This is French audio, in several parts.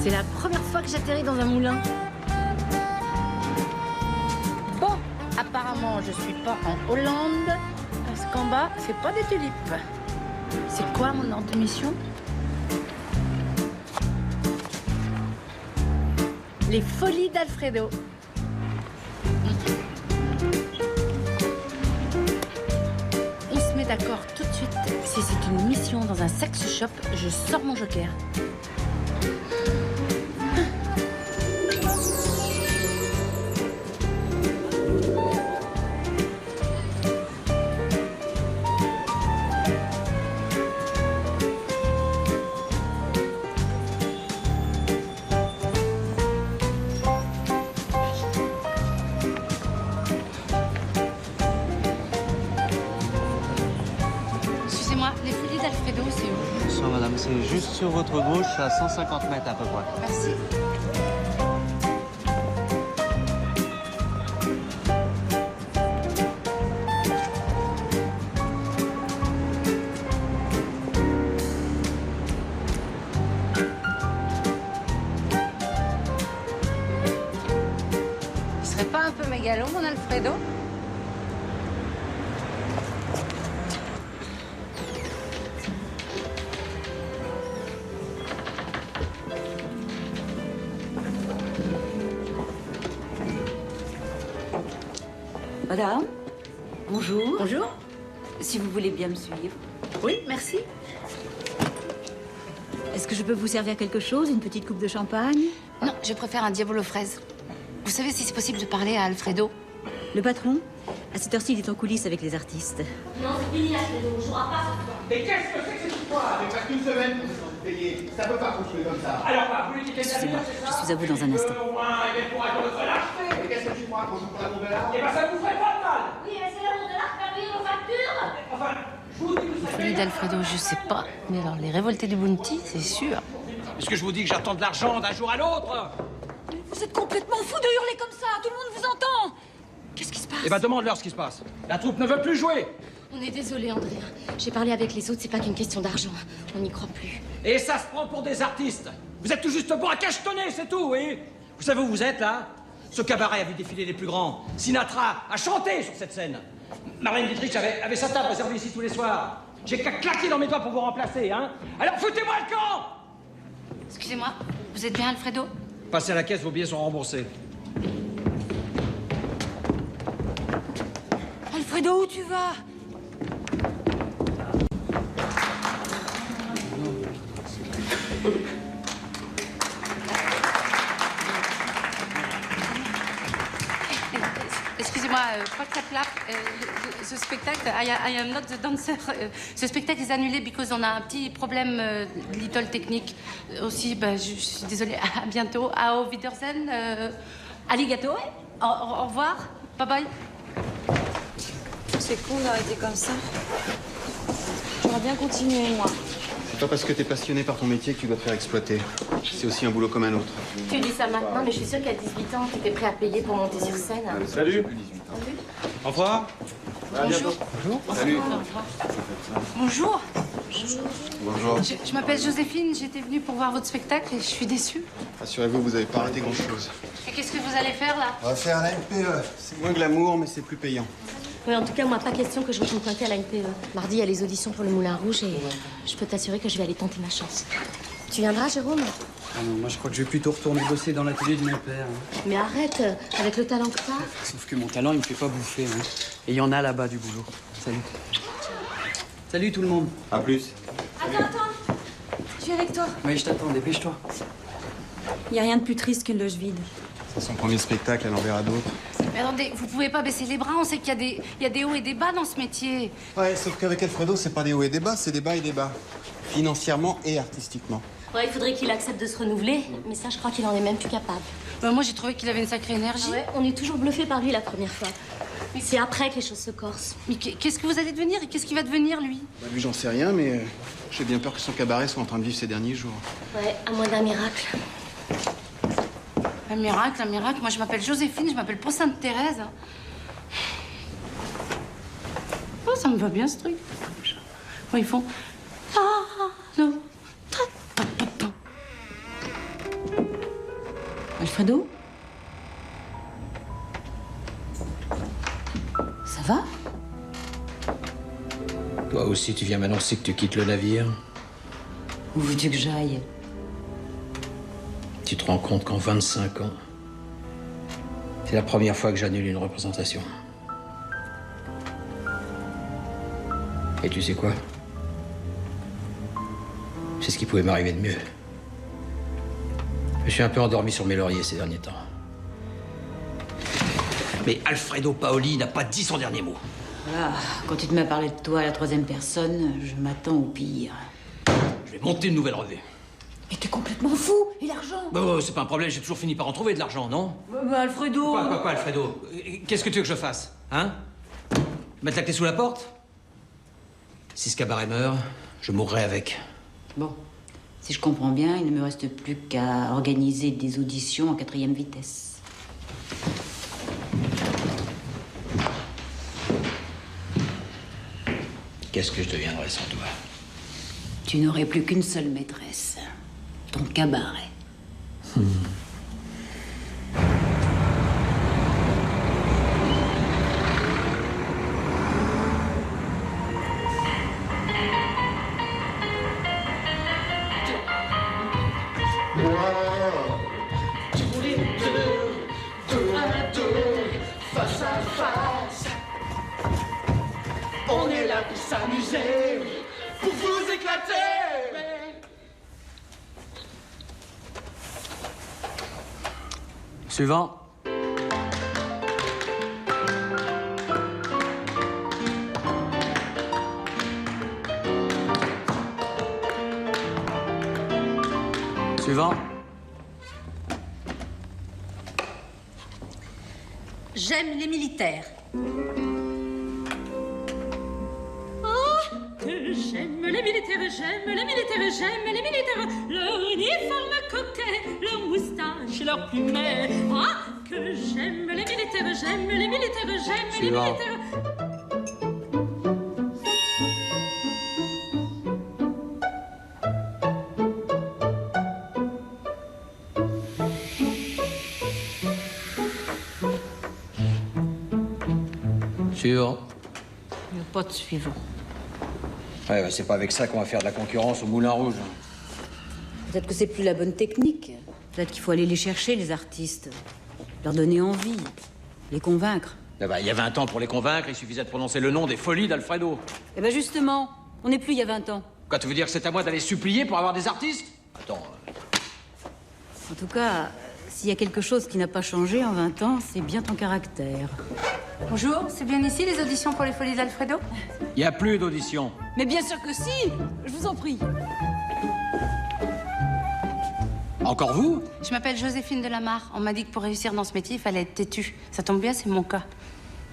C'est la première fois que j'atterris dans un moulin. Bon, apparemment, je suis pas en Hollande, parce qu'en bas, c'est pas des tulipes. C'est quoi mon ordre de mission? Les folies d'Alfredo. On se met d'accord tout de suite. Si c'est une mission dans un sex shop, je sors mon joker. Les folies d'Alfredo, c'est où? Bonsoir madame, c'est juste sur votre gauche, à 150 mètres à peu près. Merci. Il serait pas un peu mégalo, mon Alfredo? Madame, bonjour. Bonjour. Si vous voulez bien me suivre. Oui, merci. Est-ce que je peux vous servir quelque chose? Une petite coupe de champagne? Non, je préfère un diabolo fraise. Vous savez si c'est possible de parler à Alfredo? Le patron? À cette heure-ci, il est en coulisses avec les artistes. Non, c'est fini, Alfredo, on jouera pas ce soir. Mais qu'est-ce que c'est que cette histoire? Avec pas qu'une semaine pour se payer. Ça peut pas fonctionner comme ça. Alors, bah, vous lui dites Excusez-moi, je suis à vous dans un instant. au moins, il pourra être de lâcheté. Mais qu'est-ce que tu crois qu'on joue pour la bombe là? Eh ben, ça vous ferait pas de mal. Oui, mais c'est l'heure de la faire payer nos factures. Enfin, je vous dis que Les folies d'Alfredo, je sais pas. Mais alors, les révoltés du Bounty, c'est sûr. Est-ce que je vous dis que j'attends de l'argent d'un jour à l'autre? Vous êtes complètement fou de hurler comme ça. Tout le monde vous entend. Qu'est-ce qui se passe? Eh ben, demande-leur ce qui se passe. La troupe ne veut plus jouer. On est désolé, André. J'ai parlé avec les autres, c'est pas qu'une question d'argent. On n'y croit plus. Et ça se prend pour des artistes. Vous êtes tout juste bon à cachetonner, c'est tout, oui. Vous savez où vous êtes, là? Ce cabaret a vu défiler les plus grands. Sinatra a chanté sur cette scène. Marlène Dietrich avait sa table réservée ici tous les soirs. J'ai qu'à claquer dans mes doigts pour vous remplacer, hein. Alors foutez-moi le camp! Excusez-moi, vous êtes bien Alfredo? Passez à la caisse, vos billets sont remboursés. Alfredo, où tu vas? Excusez-moi, pas clap clap. Ce spectacle, I am not the dancer. Ce spectacle est annulé because on a un petit problème little technique. Aussi, bah, je suis désolée. À bientôt. Au Wiedersehen. Alligato. Au revoir. Bye bye. C'est con d'arrêter comme ça. J'aurais bien continué, moi. C'est pas parce que t'es passionné par ton métier que tu dois te faire exploiter. C'est aussi un boulot comme un autre. Tu dis ça maintenant, mais je suis sûre qu'à 18 ans, tu étais prêt à payer pour monter sur scène. Salut. Au revoir. Bonjour. Salut. Bonjour. Bonjour. Je m'appelle Joséphine. J'étais venue pour voir votre spectacle et je suis déçue. Rassurez-vous, vous avez pas raté grand-chose. Et qu'est-ce que vous allez faire là? On va faire un NPE. C'est moins glamour, mais c'est plus payant. Oui, en tout cas, moi, pas question que je retourne pointer à la NPE. Mardi, il y a les auditions pour le Moulin Rouge et je peux t'assurer que je vais aller tenter ma chance. Tu viendras, Jérôme? Ah non, moi je crois que je vais plutôt retourner bosser dans l'atelier de mon père. Hein. Mais arrête, avec le talent que t'as. Sauf que mon talent, il me fait pas bouffer. Hein. Et il y en a là-bas du boulot. Salut. Salut tout le monde. À plus. Attends. Je suis avec toi. Oui, je t'attends, dépêche-toi. Il n'y a rien de plus triste qu'une loge vide. C'est son premier spectacle, elle en verra d'autres. Mais attendez, vous pouvez pas baisser les bras. On sait qu'il y a des hauts et des bas dans ce métier. Ouais, sauf qu'avec Alfredo, c'est pas des hauts et des bas, c'est des bas et des bas. Financièrement et artistiquement. Ouais, il faudrait qu'il accepte de se renouveler, mais ça, je crois qu'il en est même plus capable. Moi, j'ai trouvé qu'il avait une sacrée énergie. Ouais, on est toujours bluffé par lui la première fois. Mais c'est après que les choses se corsent. Mais qu'est-ce que vous allez devenir et qu'est-ce qu'il va devenir, lui? Bah, lui, j'en sais rien, mais j'ai bien peur que son cabaret soit en train de vivre ses derniers jours. Ouais, à moins d'un miracle. Un miracle, un miracle. Moi, je m'appelle Joséphine, je m'appelle pas Sainte-Thérèse. Oh, ça me va bien, ce truc. Oh, ils font... Ah, non. Alfredo? Ça va? Toi aussi, tu viens m'annoncer que tu quittes le navire. Où veux-tu que j'aille? Tu te rends compte qu'en 25 ans, c'est la première fois que j'annule une représentation. Et tu sais quoi? C'est ce qui pouvait m'arriver de mieux. Je suis un peu endormi sur mes lauriers ces derniers temps. Mais Alfredo Paoli n'a pas dit son dernier mot. Voilà, quand tu te mets à parler de toi à la troisième personne, je m'attends au pire. Je vais monter une nouvelle revue. Mais t'es complètement fou! Et l'argent? Bah, c'est pas un problème, j'ai toujours fini par en trouver de l'argent, non? Alfredo! Quoi, Alfredo? Qu'est-ce que tu veux que je fasse? Hein? Mettre la clé sous la porte? Si ce cabaret meurt, je mourrai avec. Bon, si je comprends bien, il ne me reste plus qu'à organiser des auditions en 4e vitesse. Qu'est-ce que je deviendrais sans toi? Tu n'aurais plus qu'une seule maîtresse. Ton cabaret. On est là pour s'amuser, pour vous éclater. Suivant. Suivant. J'aime les militaires. J'aime les militaires, j'aime les militaires, j'aime les militaires. Leur uniforme coquet, leur moustache, leur plumet. Ah, que j'aime les militaires, j'aime les militaires, j'aime les Suivant. militaires. Suivant. Il n'y a pas de suivant. Ouais, c'est pas avec ça qu'on va faire de la concurrence au Moulin Rouge. Peut-être que c'est plus la bonne technique. Peut-être qu'il faut aller les chercher, les artistes. Leur donner envie. Les convaincre. Eh ben, il y a 20 ans, pour les convaincre, il suffisait de prononcer le nom des folies d'Alfredo. Eh ben justement, on n'est plus il y a 20 ans. Quoi, tu veux dire que c'est à moi d'aller supplier pour avoir des artistes? Attends, En tout cas, s'il y a quelque chose qui n'a pas changé en 20 ans, c'est bien ton caractère. Bonjour, c'est bien ici les auditions pour les folies d'Alfredo? il n'y a plus d'audition. Mais bien sûr que si! Je vous en prie. Encore vous? Je m'appelle Joséphine Delamarre. On m'a dit que pour réussir dans ce métier, il fallait être têtu. Ça tombe bien, c'est mon cas.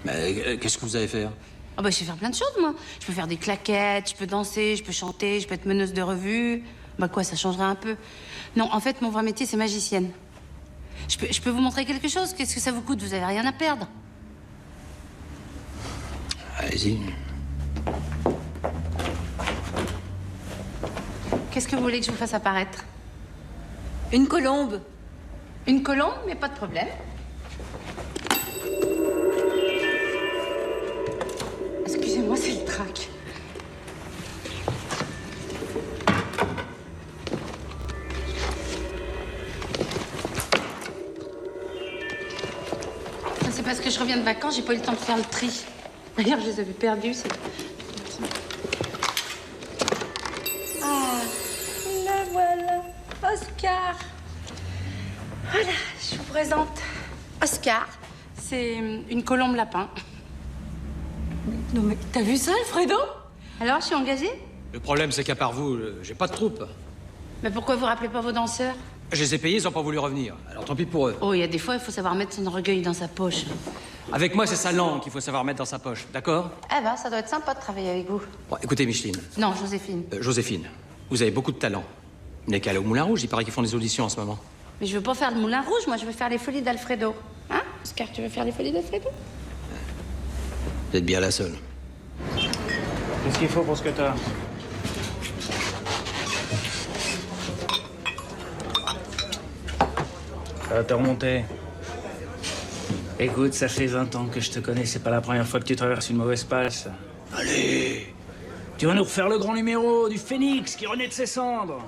Mais qu'est-ce que vous allez faire? Ah bah, je sais faire plein de choses, moi. Je peux faire des claquettes, je peux danser, je peux chanter, je peux être meneuse de revue. Bah quoi, ça changerait un peu. Non, en fait, mon vrai métier, c'est magicienne. Je peux vous montrer quelque chose? Qu'est-ce que ça vous coûte? Vous avez rien à perdre. Allez-y. Qu'est-ce que vous voulez que je vous fasse apparaître? Une colombe. Une colombe, mais pas de problème. Excusez-moi, c'est le trac. Ça, c'est parce que je reviens de vacances, j'ai pas eu le temps de faire le tri. D'ailleurs, je les avais perdus, c'est... Ah, le voilà, Oscar. Voilà, je vous présente Oscar. C'est une colombe lapin. Non mais t'as vu ça, Alfredo? Alors, je suis engagée? Le problème, c'est qu'à part vous, j'ai pas de troupe. Mais pourquoi vous rappelez pas vos danseurs? Je les ai payés, ils ont pas voulu revenir. Alors tant pis pour eux. Oh, il y a des fois, il faut savoir mettre son orgueil dans sa poche. Avec moi, c'est sa langue qu'il faut savoir mettre dans sa poche, d'accord? Eh ben, ça doit être sympa de travailler avec vous. Bon, écoutez, Micheline. Non, Joséphine. Joséphine, vous avez beaucoup de talent. Vous n'avez qu'à aller au Moulin Rouge, il paraît qu'ils font des auditions en ce moment. Mais je veux pas faire le Moulin Rouge, moi, je veux faire les folies d'Alfredo. Hein, Oscar, tu veux faire les folies d'Alfredo? Vous êtes bien la seule. Qu'est-ce qu'il faut pour ce que t'as? Ça va te remonter. Écoute, ça fait 20 ans que je te connais, c'est pas la première fois que tu traverses une mauvaise passe. Allez! Tu vas nous refaire le grand numéro du phénix qui renaît de ses cendres.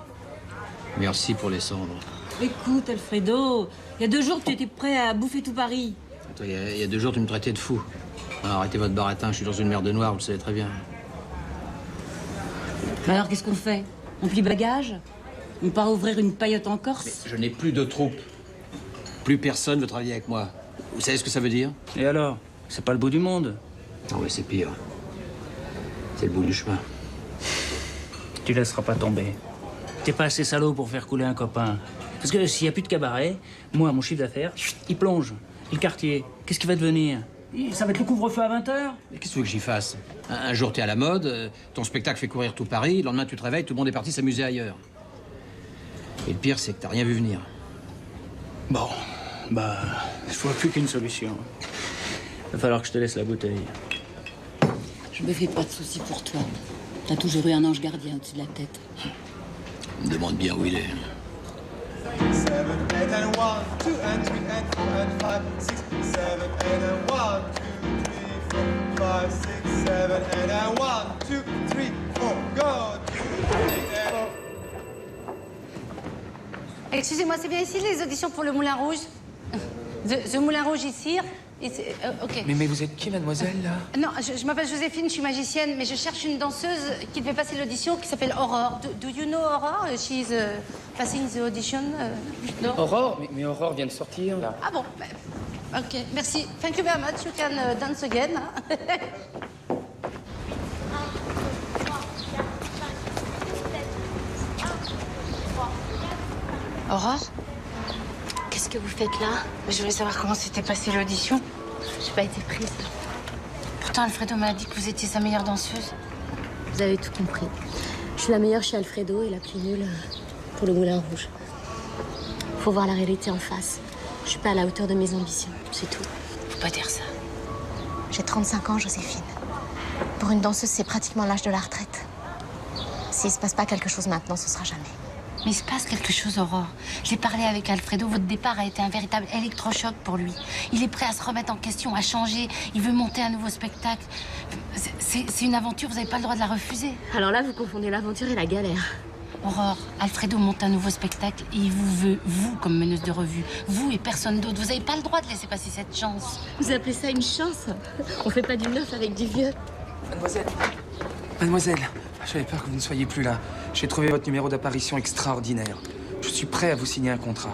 Merci pour les cendres. Écoute, Alfredo, il y a 2 jours que tu étais prêt à bouffer tout Paris. Attends, il y a 2 jours, tu me traitais de fou. Alors, arrêtez votre baratin, je suis dans une merde noire, vous le savez très bien. Mais alors, qu'est-ce qu'on fait? On plie bagage? On part ouvrir une paillote en Corse? Je n'ai plus de troupe. Plus personne veut travailler avec moi. Vous savez ce que ça veut dire? Et alors? C'est pas le bout du monde. Ah ouais, c'est pire. C'est le bout du chemin. Tu laisseras pas tomber. T'es pas assez salaud pour faire couler un copain. Parce que s'il y a plus de cabaret, moi, mon chiffre d'affaires, il plonge. Et le quartier, qu'est-ce qui va devenir? Ça va être le couvre-feu à 20h? Mais qu'est-ce que tu veux que j'y fasse? Un jour, t'es à la mode, ton spectacle fait courir tout Paris, le lendemain, tu te réveilles, tout le monde est parti s'amuser ailleurs. Et le pire, c'est que t'as rien vu venir. Bon, bah, je vois plus qu'une solution. Va falloir que je te laisse la bouteille. Je me fais pas de soucis pour toi. T'as toujours eu un ange gardien au-dessus de la tête. On me demande bien où il est. 7, 8 and 1, 2 and 3 and 4 and 5, 6, 7, 8 and 1, 2, 3, 4, 5, 6, 7 and 1, 2, 3, 4, go! 2, 3 and... Excusez-moi, c'est bien ici les auditions pour le Moulin Rouge? The Moulin Rouge ici? Ok. Mais vous êtes qui, mademoiselle, là? Non, je m'appelle Joséphine, je suis magicienne, mais je cherche une danseuse qui devait passer l'audition qui s'appelle Aurore. Do you know Aurore? She's passing the audition. No? Aurore? Mais Aurore vient de sortir, là. Ah bon, ok, merci. Thank you very much. You can dance again. Aurore? Qu'est-ce que vous faites là? Je voulais savoir comment s'était passée l'audition. J'ai pas été prise. Pourtant, Alfredo m'a dit que vous étiez sa meilleure danseuse. Vous avez tout compris. Je suis la meilleure chez Alfredo et la plus nulle pour le Moulin Rouge. Faut voir la réalité en face. Je suis pas à la hauteur de mes ambitions, c'est tout. Faut pas dire ça. J'ai 35 ans, Joséphine. Pour une danseuse, c'est pratiquement l'âge de la retraite. S'il se passe pas quelque chose maintenant, ce sera jamais. Mais il se passe quelque chose, Aurore. J'ai parlé avec Alfredo. Votre départ a été un véritable électrochoc pour lui. Il est prêt à se remettre en question, à changer. Il veut monter un nouveau spectacle. C'est une aventure, vous n'avez pas le droit de la refuser. Alors là, vous confondez l'aventure et la galère. Aurore, Alfredo monte un nouveau spectacle et il vous veut, vous, comme meneuse de revue. Vous et personne d'autre. Vous n'avez pas le droit de laisser passer cette chance. Vous appelez ça une chance? On fait pas du neuf avec du vieux. Mademoiselle, j'avais peur que vous ne soyez plus là. J'ai trouvé votre numéro d'apparition extraordinaire. Je suis prêt à vous signer un contrat.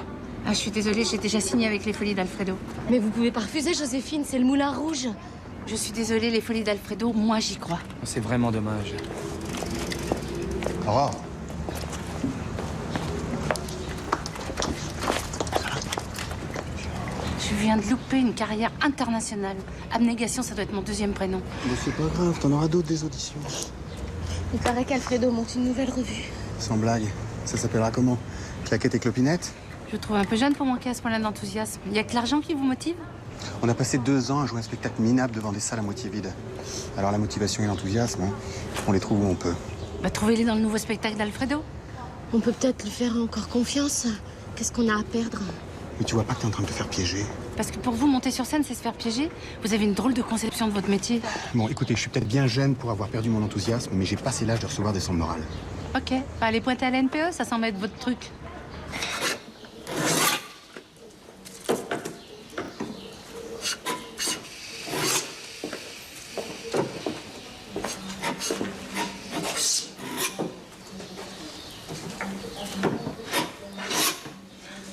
Ah, je suis désolée, j'ai déjà signé avec les Folies d'Alfredo. Mais vous pouvez pas refuser, Joséphine, c'est le Moulin Rouge. Je suis désolée, les Folies d'Alfredo, moi j'y crois. C'est vraiment dommage. Aurore. Je viens de louper une carrière internationale. Abnégation, ça doit être mon 2e prénom. Mais c'est pas grave, t'en auras d'autres des auditions. Il paraît qu'Alfredo monte une nouvelle revue. Sans blague. Ça s'appellera comment? Claquette et clopinette? Je vous trouve un peu jeune pour manquer à ce point-là d'enthousiasme. Il y a que l'argent qui vous motive? On a passé 2 ans à jouer un spectacle minable devant des salles à moitié vides. Alors la motivation et l'enthousiasme, hein, on les trouve où on peut. Bah, trouvez-les dans le nouveau spectacle d'Alfredo. On peut peut-être lui faire encore confiance. Qu'est-ce qu'on a à perdre? Mais tu vois pas que t'es en train de te faire piéger? Parce que pour vous, monter sur scène, c'est se faire piéger. Vous avez une drôle de conception de votre métier. Bon, écoutez, je suis peut-être bien jeune pour avoir perdu mon enthousiasme, mais j'ai passé l'âge de recevoir des sondes morales. Ok. Bah, allez pointer à la NPE, ça semble être votre truc.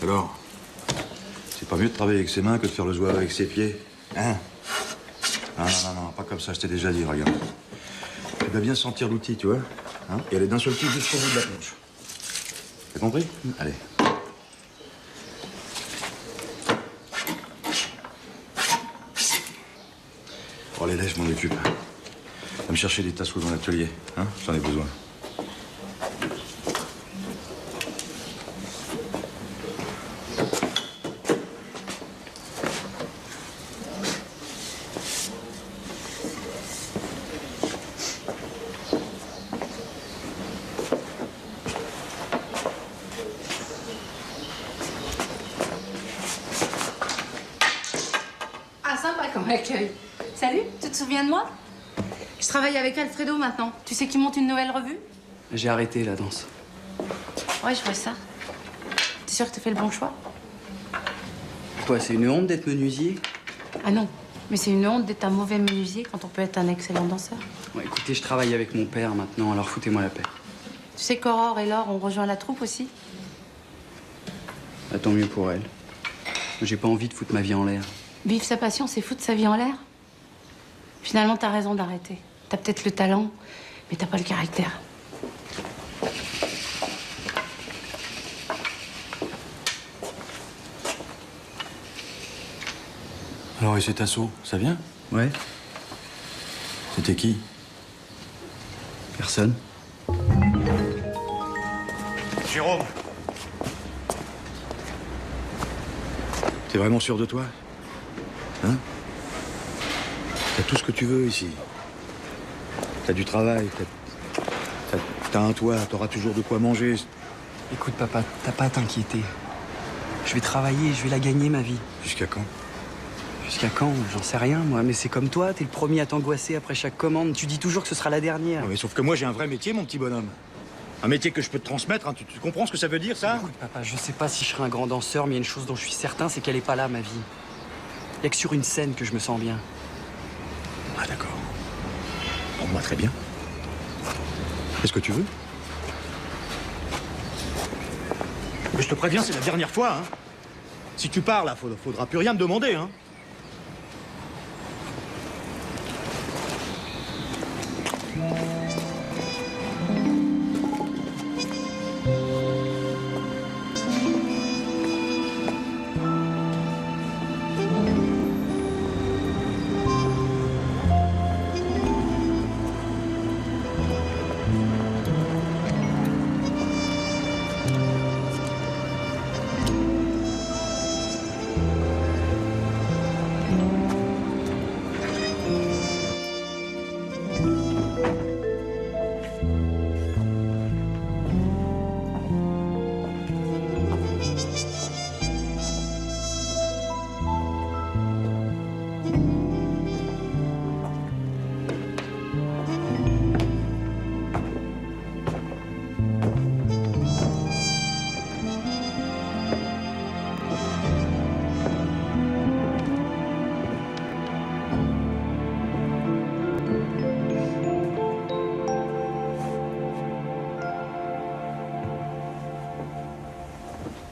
Alors, c'est pas mieux de travailler avec ses mains que de faire le zouave avec ses pieds, hein? Non, pas comme ça, je t'ai déjà dit, regarde. Tu dois bien sentir l'outil, tu vois, hein? Et aller d'un seul coup jusqu'au bout de la planche. T'as compris? Allez. Bon, allez, laisse, je m'en occupe. Va me chercher des tasseaux dans l'atelier, hein? J'en ai besoin. accueil. Salut, tu te souviens de moi? Je travaille avec Alfredo maintenant. Tu sais qu'il monte une nouvelle revue? J'ai arrêté la danse. Ouais, je vois ça. T'es sûr que t'as fait le bon choix? Quoi, c'est une honte d'être menuisier? Ah non, mais c'est une honte d'être un mauvais menuisier quand on peut être un excellent danseur. Bon, écoutez, je travaille avec mon père maintenant, alors foutez-moi la paix. Tu sais qu'Aurore et Laure ont rejoint la troupe aussi? Bah, tant mieux pour elle. J'ai pas envie de foutre ma vie en l'air. Vivre sa passion, c'est foutre sa vie en l'air. Finalement, t'as raison d'arrêter. T'as peut-être le talent, mais t'as pas le caractère. Alors, et cet assaut, ça vient? Ouais. C'était qui? Personne. Jérôme! T'es vraiment sûr de toi? Hein? T'as tout ce que tu veux ici. T'as du travail, t'as un toit, t'auras toujours de quoi manger. Écoute, papa, t'as pas à t'inquiéter. Je vais travailler, je vais la gagner, ma vie. Jusqu'à quand? Jusqu'à quand? J'en sais rien, moi. Mais c'est comme toi, t'es le premier à t'angoisser après chaque commande. Tu dis toujours que ce sera la dernière. Ouais, mais sauf que moi, j'ai un vrai métier, mon petit bonhomme. Un métier que je peux te transmettre, hein. Tu comprends ce que ça veut dire, ça? Écoute, papa, je sais pas si je serai un grand danseur, mais il y a une chose dont je suis certain, c'est qu'elle est pas là, ma vie. Il y a que sur une scène que je me sens bien. Ah, d'accord. Pour moi, très bien. Qu'est-ce que tu veux? Mais je te préviens, c'est la dernière fois, hein. Si tu pars, là, faudra plus rien me demander, hein.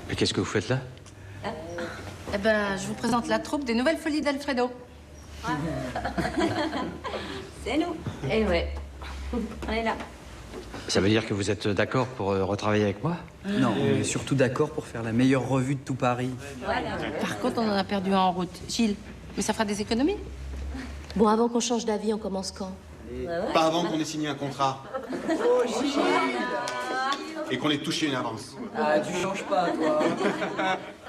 Mais qu'est-ce que vous faites là? Eh ben, je vous présente la troupe des Nouvelles Folies d'Alfredo. C'est nous. Eh ouais. On est là. Ça veut dire que vous êtes d'accord pour retravailler avec moi? Non, on est surtout d'accord pour faire la meilleure revue de tout Paris. Par contre, on en a perdu un en route. Gilles, mais ça fera des économies. Bon, avant qu'on change d'avis, on commence quand? Pas avant qu'on ait signé un contrat. Et qu'on ait touché une avance. Ah, tu changes pas, toi.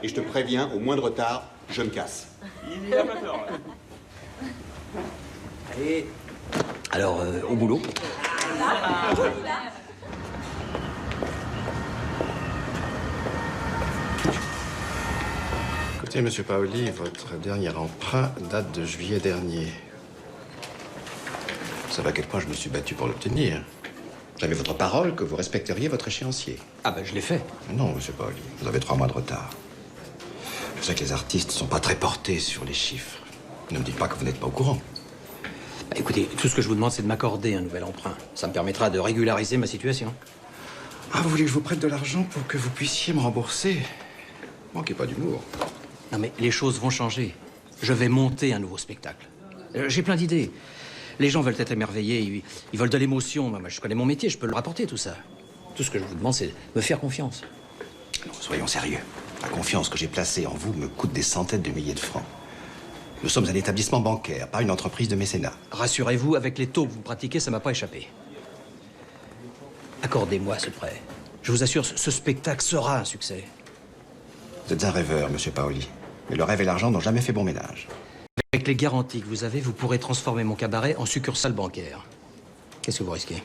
Et je te préviens, au moindre retard, je me casse. Il a pas tort. Allez. Alors, au boulot. Écoutez, monsieur Paoli, votre dernier emprunt date de juillet dernier. Vous savez à quel point je me suis battu pour l'obtenir. J'avais votre parole que vous respecteriez votre échéancier. Ah ben, je l'ai fait. Non, monsieur Paoli, vous avez 3 mois de retard. Je sais que les artistes ne sont pas très portés sur les chiffres. Ne me dites pas que vous n'êtes pas au courant. Bah, écoutez, tout ce que je vous demande, c'est de m'accorder un nouvel emprunt. Ça me permettra de régulariser ma situation. Ah, vous voulez que je vous prête de l'argent pour que vous puissiez me rembourser? Manquez pas d'humour. Non mais les choses vont changer. Je vais monter un nouveau spectacle. J'ai plein d'idées. Les gens veulent être émerveillés, ils veulent de l'émotion. Moi, je connais mon métier, je peux leur apporter tout ça. Tout ce que je vous demande, c'est de me faire confiance. Non, soyons sérieux. La confiance que j'ai placée en vous me coûte des centaines de milliers de francs. Nous sommes un établissement bancaire, pas une entreprise de mécénat. Rassurez-vous, avec les taux que vous pratiquez, ça m'a pas échappé. Accordez-moi ce prêt. Je vous assure, ce spectacle sera un succès. Vous êtes un rêveur, monsieur Paoli. Mais le rêve et l'argent n'ont jamais fait bon ménage. Avec les garanties que vous avez, vous pourrez transformer mon cabaret en succursale bancaire. Qu'est-ce que vous risquez?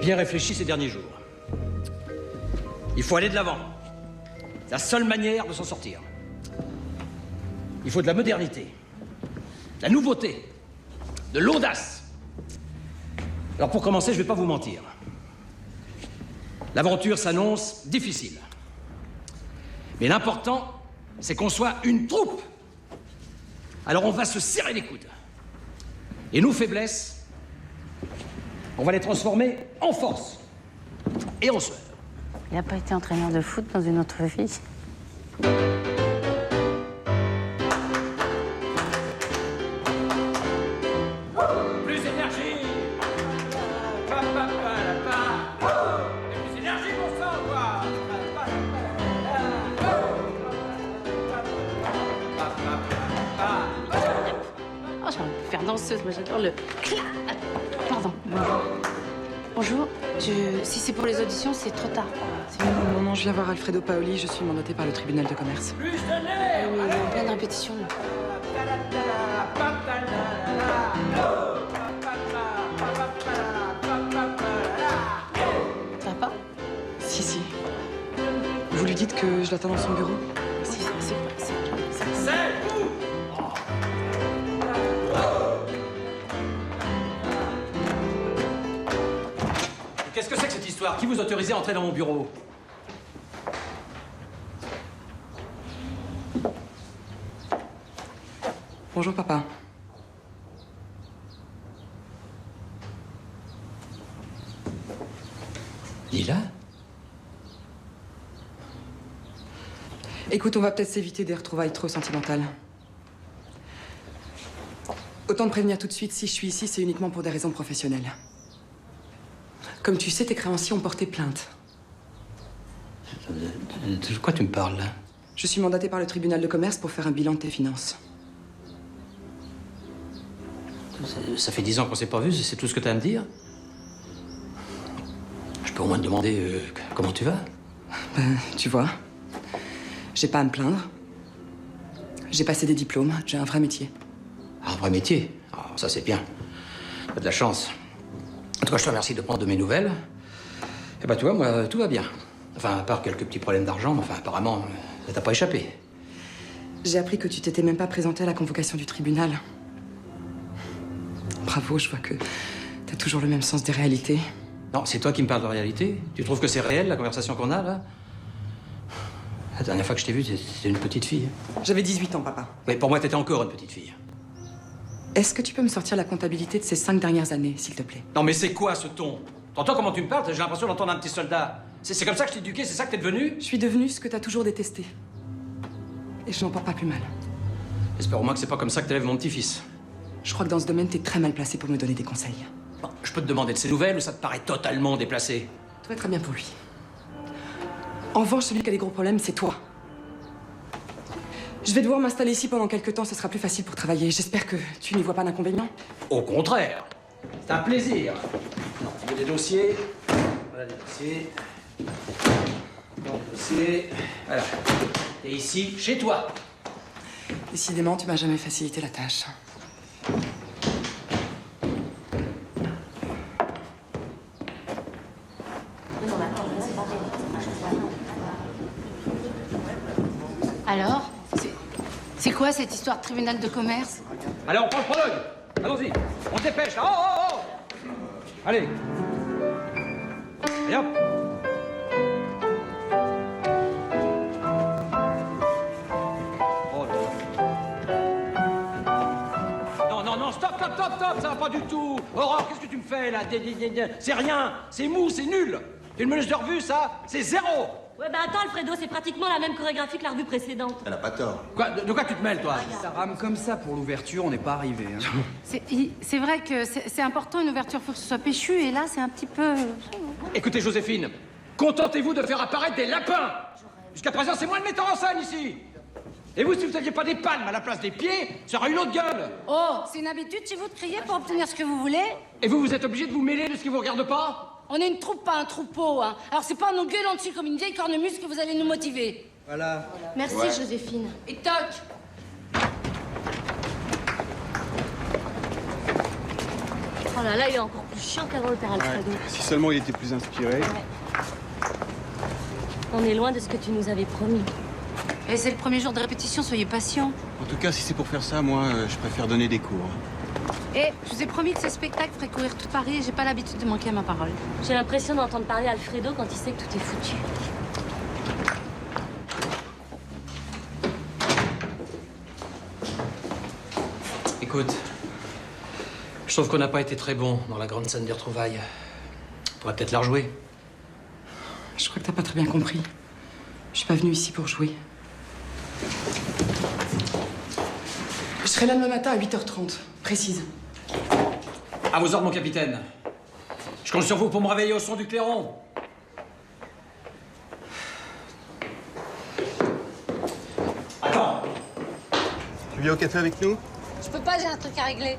bien réfléchi ces derniers jours. Il faut aller de l'avant. C'est la seule manière de s'en sortir. Il faut de la modernité, de la nouveauté, de l'audace. Alors pour commencer, je ne vais pas vous mentir. L'aventure s'annonce difficile. Mais l'important, c'est qu'on soit une troupe. Alors on va se serrer les coudes. Et nos faiblesses, on va les transformer en force et en sueur. Il n'a pas été entraîneur de foot dans une autre vie. Plus d'énergie. Et plus d'énergie, mon sang, quoi. Oh, j'ai envie de faire danseuse. Moi, j'adore le... Pardon. Bonjour. Si c'est pour les auditions, c'est trop tard. Non, non, je viens voir Alfredo Paoli, je suis mandatée par le tribunal de commerce. Plus de nerfs. Oui, il y a plein de répétitions. Là. Ça va pas? Si. Vous lui dites que je l'attends dans son bureau? Si, c'est Qu'est-ce que c'est que cette histoire? Qui vous autorise à entrer dans mon bureau? Bonjour, papa. Lila? Écoute, on va peut-être s'éviter des retrouvailles trop sentimentales. Autant te prévenir tout de suite, si je suis ici, c'est uniquement pour des raisons professionnelles. Comme tu sais, tes créanciers ont porté plainte. De quoi tu me parles, là? Je suis mandatée par le tribunal de commerce pour faire un bilan de tes finances. Ça fait 10 ans qu'on s'est pas vus, c'est tout ce que t'as à me dire? Je peux au moins te demander comment tu vas? Ben, tu vois, j'ai pas à me plaindre. J'ai passé des diplômes, j'ai un vrai métier. Un vrai métier? Ah, ça, c'est bien. T'as de la chance. En tout cas, je te remercie de prendre de mes nouvelles. Et bah, tu vois, moi, tout va bien. Enfin, à part quelques petits problèmes d'argent, mais enfin, apparemment, ça t'a pas échappé. J'ai appris que tu t'étais même pas présenté à la convocation du tribunal. Bravo, je vois que t'as toujours le même sens des réalités. Non, c'est toi qui me parles de réalité. Tu trouves que c'est réel, la conversation qu'on a, là? La dernière fois que je t'ai vue, t'étais une petite fille. J'avais 18 ans, papa. Oui, pour moi, t'étais encore une petite fille. Est-ce que tu peux me sortir la comptabilité de ces 5 dernières années, s'il te plaît? Non, mais c'est quoi, ce ton? T'entends comment tu me parles? J'ai l'impression d'entendre un petit soldat. C'est comme ça que je t'ai éduqué, c'est ça que t'es devenu? Je suis devenue ce que t'as toujours détesté. Et je n'en porte pas plus mal. J'espère au moins que c'est pas comme ça que t'élèves mon petit-fils. Je crois que dans ce domaine, t'es très mal placé pour me donner des conseils. Bon, je peux te demander de ses nouvelles ou ça te paraît totalement déplacé? Tout va très bien pour lui. En revanche, celui qui a des gros problèmes, c'est toi. Je vais devoir m'installer ici pendant quelques temps, ce sera plus facile pour travailler. J'espère que tu n'y vois pas d'inconvénient. Au contraire. C'est un plaisir. Non, il y a des dossiers. Voilà des dossiers. Voilà des dossiers. Voilà. Et ici, chez toi. Décidément, tu m'as jamais facilité la tâche. Alors, c'est quoi cette histoire de tribunal de commerce? Allez, on prend le prologue. Allons-y. On se dépêche, là. Oh! Allez. Et hop. Oh là. Non, stop, ça va pas du tout. Aurore, qu'est-ce que tu me fais, là? C'est rien, c'est mou, c'est nul. Une menace de revue, ça, c'est 0. Ouais, bah attends, Alfredo, c'est pratiquement la même chorégraphie que la revue précédente. Elle a pas tort. Quoi, de quoi tu te mêles, toi? Ça rame comme ça pour l'ouverture, on n'est pas arrivé. Hein. C'est vrai que c'est important, une ouverture, faut que ce soit péchu, et là, c'est un petit peu... Écoutez, Joséphine, contentez-vous de faire apparaître des lapins. Jusqu'à présent, c'est moi le metteur en scène, ici. Et vous, si vous n'aviez pas des palmes à la place des pieds, ça aurait une autre gueule. Oh, c'est une habitude chez vous de crier pour obtenir ce que vous voulez? Et vous êtes obligé de vous mêler de ce qui vous regarde pas? On est une troupe, pas un troupeau, hein. Alors c'est pas en nous gueulant dessus comme une vieille cornemuse que vous allez nous motiver. Voilà. Merci, Ouais. Joséphine. Et toc! Oh là là, il est encore plus chiant qu'avant le père Alfredo. Si seulement il était plus inspiré. On est loin de ce que tu nous avais promis. Et c'est le premier jour de répétition, soyez patient. En tout cas, si c'est pour faire ça, moi, je préfère donner des cours. Et je vous ai promis que ce spectacle ferait courir tout Paris et j'ai pas l'habitude de manquer à ma parole. J'ai l'impression d'entendre parler Alfredo quand il sait que tout est foutu. Écoute, je trouve qu'on n'a pas été très bon dans la grande scène des retrouvailles. On pourrait peut-être la rejouer. Je crois que t'as pas très bien compris. Je suis pas venue ici pour jouer. Je serai là demain matin à 8h30, précise. À vos ordres, mon capitaine. Je compte sur vous pour me réveiller au son du clairon. Attends. Tu viens au café avec nous? Je peux pas, j'ai un truc à régler.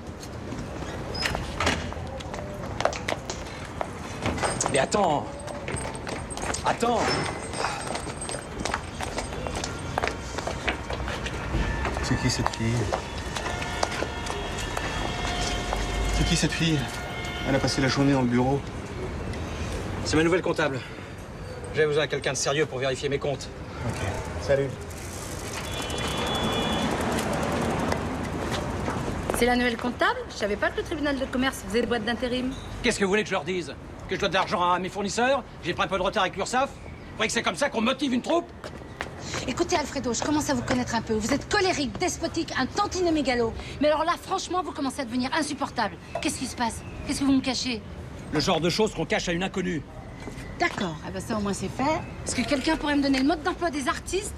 Mais attends. Attends. C'est qui cette fille? C'est qui cette fille? Elle a passé la journée dans le bureau. C'est ma nouvelle comptable. J'ai besoin de quelqu'un de sérieux pour vérifier mes comptes. Ok. Salut. C'est la nouvelle comptable? Je savais pas que le tribunal de commerce faisait des boîtes d'intérim. Qu'est-ce que vous voulez que je leur dise? Que je dois de l'argent à mes fournisseurs? J'ai pris un peu de retard avec l'URSSAF? Vous croyez que c'est comme ça qu'on motive une troupe? Écoutez, Alfredo, je commence à vous connaître un peu. Vous êtes colérique, despotique, un tantinet mégalo. Mais alors là, franchement, vous commencez à devenir insupportable. Qu'est-ce qui se passe? Qu'est-ce que vous me cachez? Le genre de choses qu'on cache à une inconnue. D'accord, eh ben ça au moins c'est fait. Est-ce que quelqu'un pourrait me donner le mode d'emploi des artistes?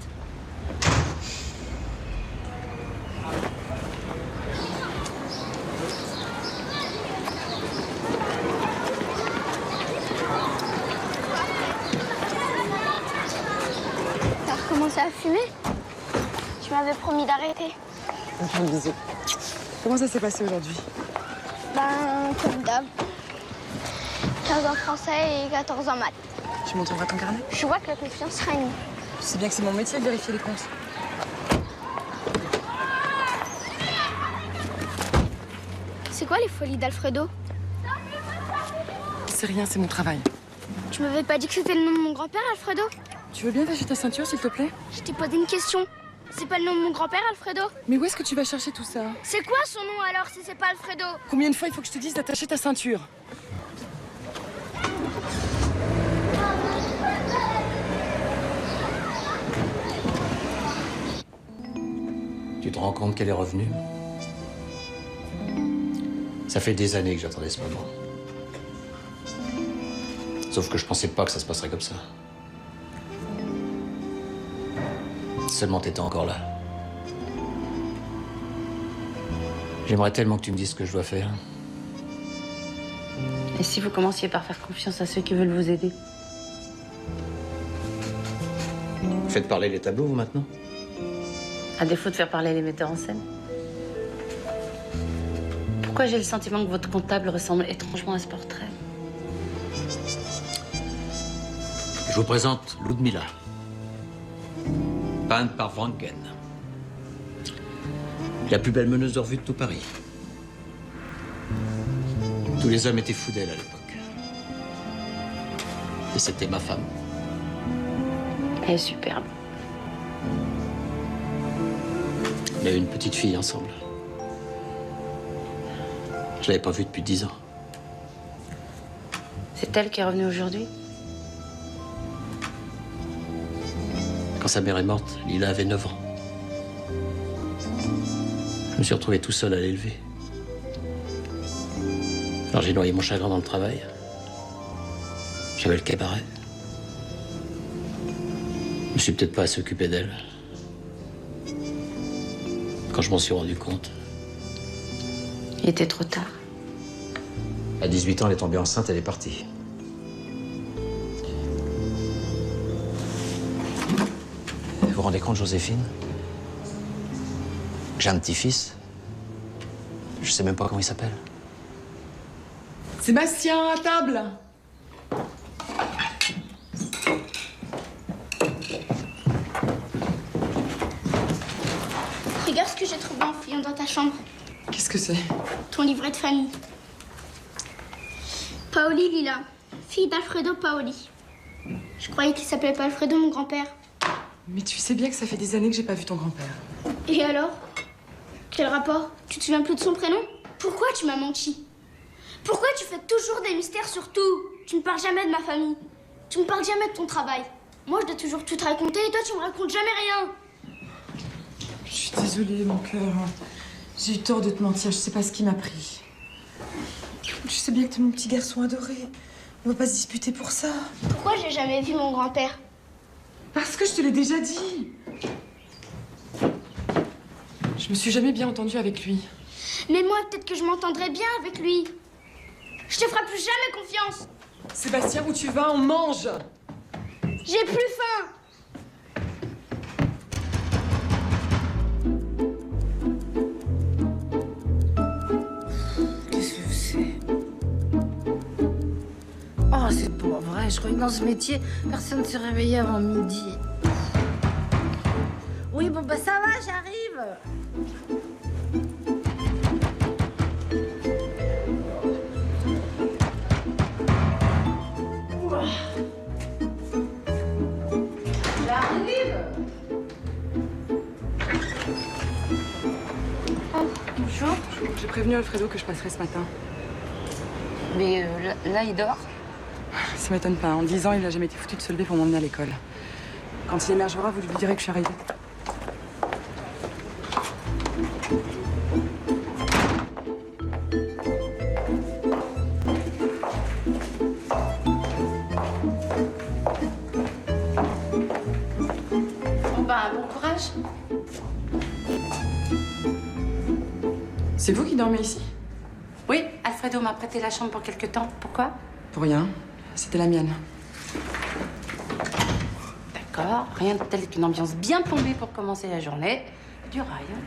T'as recommencé à fumer? Tu m'avais promis d'arrêter. Un bisou. Comment ça s'est passé aujourd'hui? Ben, comme d'hab. 15 en français et 14 en maths. Tu montreras ton carnet? Je vois que la confiance règne. Tu sais bien que c'est mon métier de vérifier les comptes. C'est quoi les folies d'Alfredo? C'est rien, c'est mon travail. Tu m'avais pas dit que c'était le nom de mon grand-père, Alfredo? Tu veux bien lâcher ta ceinture, s'il te plaît? Je t'ai posé une question. C'est pas le nom de mon grand-père, Alfredo? Mais où est-ce que tu vas chercher tout ça? C'est quoi son nom alors si c'est pas Alfredo? Combien de fois il faut que je te dise d'attacher ta ceinture? Tu te rends compte qu'elle est revenue? Ça fait des années que j'attendais ce moment. Sauf que je pensais pas que ça se passerait comme ça. Seulement t'étais encore là. J'aimerais tellement que tu me dises ce que je dois faire. Et si vous commenciez par faire confiance à ceux qui veulent vous aider? Faites parler les tableaux, vous, maintenant? À défaut de faire parler les metteurs en scène. Pourquoi j'ai le sentiment que votre comptable ressemble étrangement à ce portrait? Je vous présente Ludmila. Peinte par Franken. La plus belle meneuse de revue de tout Paris. Tous les hommes étaient fous d'elle à l'époque. Et c'était ma femme. Elle est superbe. On a eu une petite fille ensemble. Je l'avais pas vue depuis 10 ans. C'est elle qui est revenue aujourd'hui? Quand sa mère est morte, Lila avait 9 ans. Je me suis retrouvé tout seul à l'élever. Alors j'ai noyé mon chagrin dans le travail. J'avais le cabaret. Je me suis peut-être pas assez occupé d'elle. Quand je m'en suis rendu compte. Il était trop tard. À 18 ans, elle est tombée enceinte, elle est partie. Vous vous rendez compte, Joséphine? J'ai un petit-fils. Je sais même pas comment il s'appelle. Sébastien, à table! Regarde ce que j'ai trouvé en fouillant dans ta chambre. Qu'est-ce que c'est? Ton livret de famille. Paoli Lila, fille d'Alfredo Paoli. Je croyais qu'il s'appelait pas Alfredo, mon grand-père. Mais tu sais bien que ça fait des années que j'ai pas vu ton grand-père. Et alors? Quel rapport? Tu te souviens plus de son prénom? Pourquoi tu m'as menti? Pourquoi tu fais toujours des mystères sur tout? Tu ne parles jamais de ma famille. Tu me parles jamais de ton travail. Moi, je dois toujours tout te raconter et toi, tu me racontes jamais rien. Je suis désolée, mon cœur. J'ai eu tort de te mentir, je sais pas ce qui m'a pris. Je sais bien que t'es mon petit garçon adoré. On va pas se disputer pour ça. Pourquoi j'ai jamais vu mon grand-père? Parce que je te l'ai déjà dit. Je me suis jamais bien entendue avec lui. Mais moi, peut-être que je m'entendrai bien avec lui. Je te ferai plus jamais confiance. Sébastien, où tu vas? On mange. J'ai plus faim. Qu'est-ce que c'est? Oh, c'est pas vrai. Je croyais que dans ce métier, personne ne se réveillait avant midi. Oui, bon, bah ça va, j'arrive. J'arrive. Bonjour. J'ai prévenu Alfredo que je passerai ce matin. Mais là, il dort. Ça m'étonne pas. En 10 ans, il n'a jamais été foutu de se lever pour m'emmener à l'école. Quand il émergera, vous lui direz que je suis arrivée. Bon bah, bon courage. C'est vous qui dormez ici? Oui, Alfredo m'a prêté la chambre pour quelque temps. Pourquoi? Pour rien. C'était la mienne. D'accord, rien de tel qu'une ambiance bien plombée pour commencer la journée. Du rail, hein.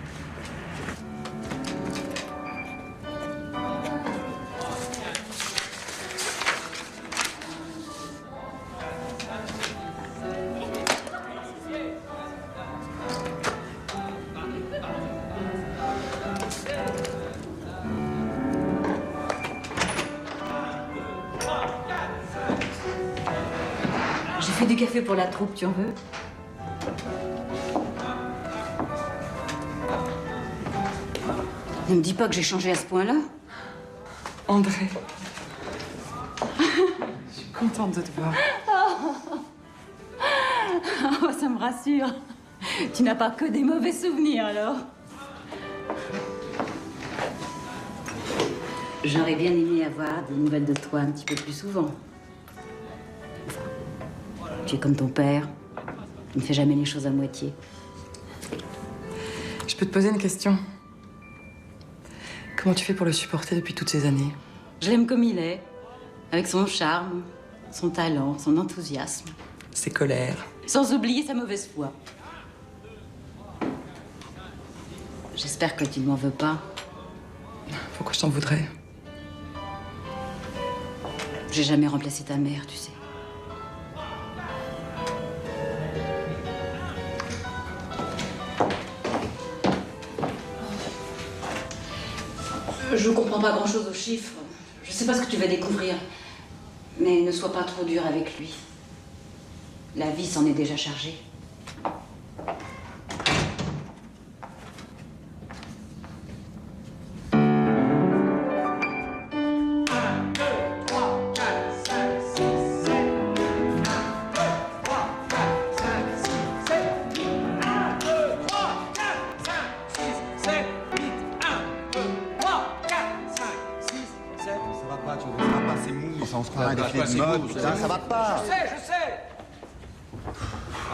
J'ai fait du café pour la troupe, tu en veux? Ne me dis pas que j'ai changé à ce point-là. André. Je suis contente de te voir. Oh, ça me rassure. Tu n'as pas que des mauvais souvenirs, alors. J'aurais bien aimé avoir des nouvelles de toi un petit peu plus souvent. Tu es comme ton père. Il ne fait jamais les choses à moitié. Je peux te poser une question? Comment tu fais pour le supporter depuis toutes ces années? Je l'aime comme il est, avec son charme, son talent, son enthousiasme. Ses colères. Sans oublier sa mauvaise foi. J'espère que tu ne m'en veux pas. Pourquoi je t'en voudrais? J'ai jamais remplacé ta mère, tu sais. Je comprends pas grand-chose aux chiffres. Je sais pas ce que tu vas découvrir. Mais ne sois pas trop dur avec lui. La vie s'en est déjà chargée. Un défilé de mode, putain, ça va pas. Je sais.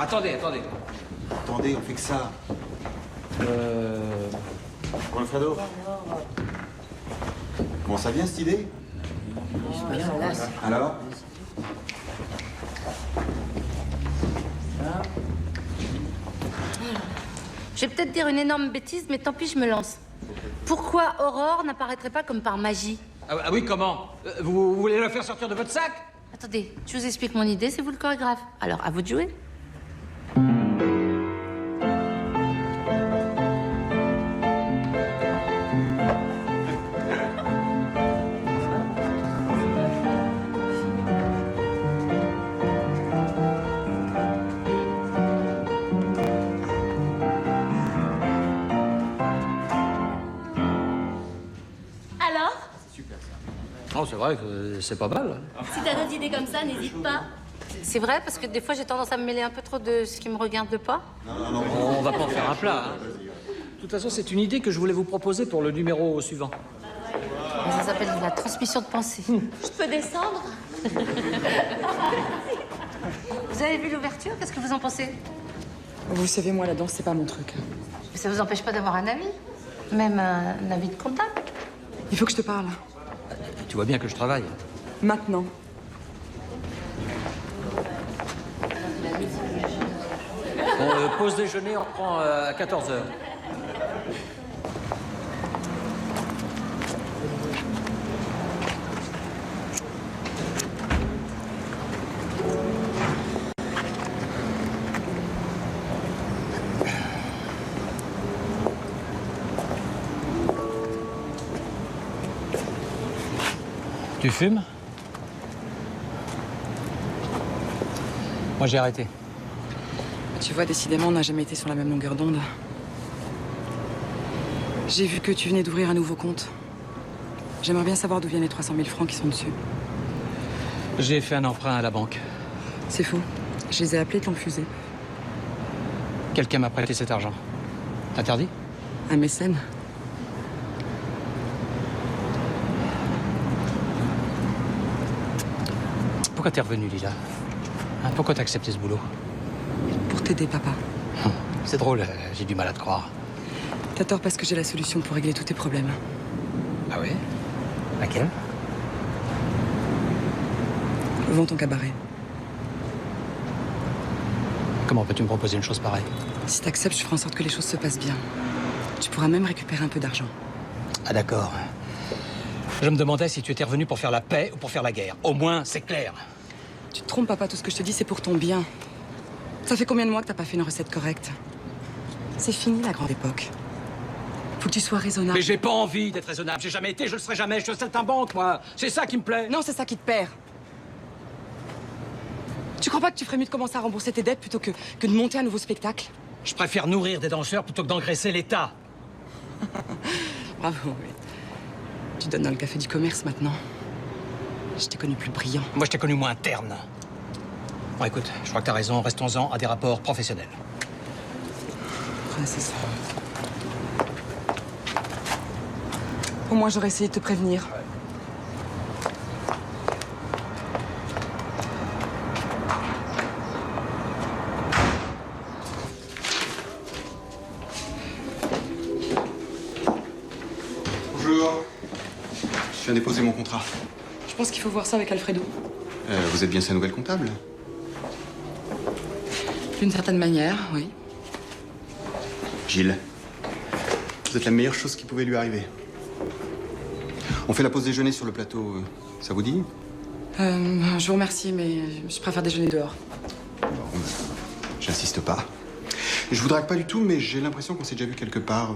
Attendez. Attendez, on fait que ça. Bon, Alfredo. Bon, ça vient cette idée? Alors? Je vais peut-être dire une énorme bêtise, mais tant pis, je me lance. Pourquoi Aurore n'apparaîtrait pas comme par magie? Ah oui, comment? Vous voulez le faire sortir de votre sac? Attendez, je vous explique mon idée, c'est vous le chorégraphe. Alors, à vous de jouer. Non, c'est vrai que c'est pas mal. Si t'as d'autres idées comme ça, n'hésite pas. C'est vrai, parce que des fois, j'ai tendance à me mêler un peu trop de ce qui me regarde pas. On va pas en faire un plat. Hein. De toute façon, c'est une idée que je voulais vous proposer pour le numéro suivant. Ça s'appelle la transmission de pensée. Je peux descendre? Vous avez vu l'ouverture? Qu'est-ce que vous en pensez? Vous savez, moi, la danse, c'est pas mon truc. Mais ça vous empêche pas d'avoir un ami? Même un avis de comptable? Il faut que je te parle. Tu vois bien que je travaille. Maintenant. Bon, pause déjeuner, on reprend à 14h. Tu fumes? Moi, j'ai arrêté. Tu vois, décidément, on n'a jamais été sur la même longueur d'onde. J'ai vu que tu venais d'ouvrir un nouveau compte. J'aimerais bien savoir d'où viennent les 300 000 francs qui sont dessus. J'ai fait un emprunt à la banque. C'est faux. Je les ai appelés, te l'ont refusé. Quelqu'un m'a prêté cet argent. Interdit? Un mécène. Pourquoi t'es revenu, Lila? Hein, pourquoi t'as accepté ce boulot? Pour t'aider, papa. C'est drôle, j'ai du mal à te croire. T'as tort parce que j'ai la solution pour régler tous tes problèmes. Ah oui? Laquelle? Vends ton cabaret. Comment peux-tu me proposer une chose pareille? Si t'acceptes, je ferai en sorte que les choses se passent bien. Tu pourras même récupérer un peu d'argent. Ah d'accord. Je me demandais si tu étais revenu pour faire la paix ou pour faire la guerre. Au moins, c'est clair. Tu te trompes, papa, tout ce que je te dis, c'est pour ton bien. Ça fait combien de mois que t'as pas fait une recette correcte? C'est fini, la grande époque. Faut que tu sois raisonnable. Mais j'ai pas envie d'être raisonnable. J'ai jamais été, je le serai jamais. Je suis saltimbanque, moi. C'est ça qui me plaît. Non, c'est ça qui te perd. Tu crois pas que tu ferais mieux de commencer à rembourser tes dettes plutôt que de monter un nouveau spectacle? Je préfère nourrir des danseurs plutôt que d'engraisser l'État. Bravo, oui. Tu donnes dans le café du commerce maintenant. Je t'ai connu plus brillant. Moi, je t'ai connu moins terne. Bon, écoute, je crois que t'as raison. Restons-en à des rapports professionnels. Ouais, c'est ça. Au moins, j'aurais essayé de te prévenir. Bonjour. Je viens déposer mon contrat. Je pense qu'il faut voir ça avec Alfredo. Vous êtes bien sa nouvelle comptable? D'une certaine manière, oui. Gilles, vous êtes la meilleure chose qui pouvait lui arriver. On fait la pause déjeuner sur le plateau. Ça vous dit? Je vous remercie, mais je préfère déjeuner dehors. Bon, j'insiste pas. Je vous drague pas du tout, mais j'ai l'impression qu'on s'est déjà vu quelque part.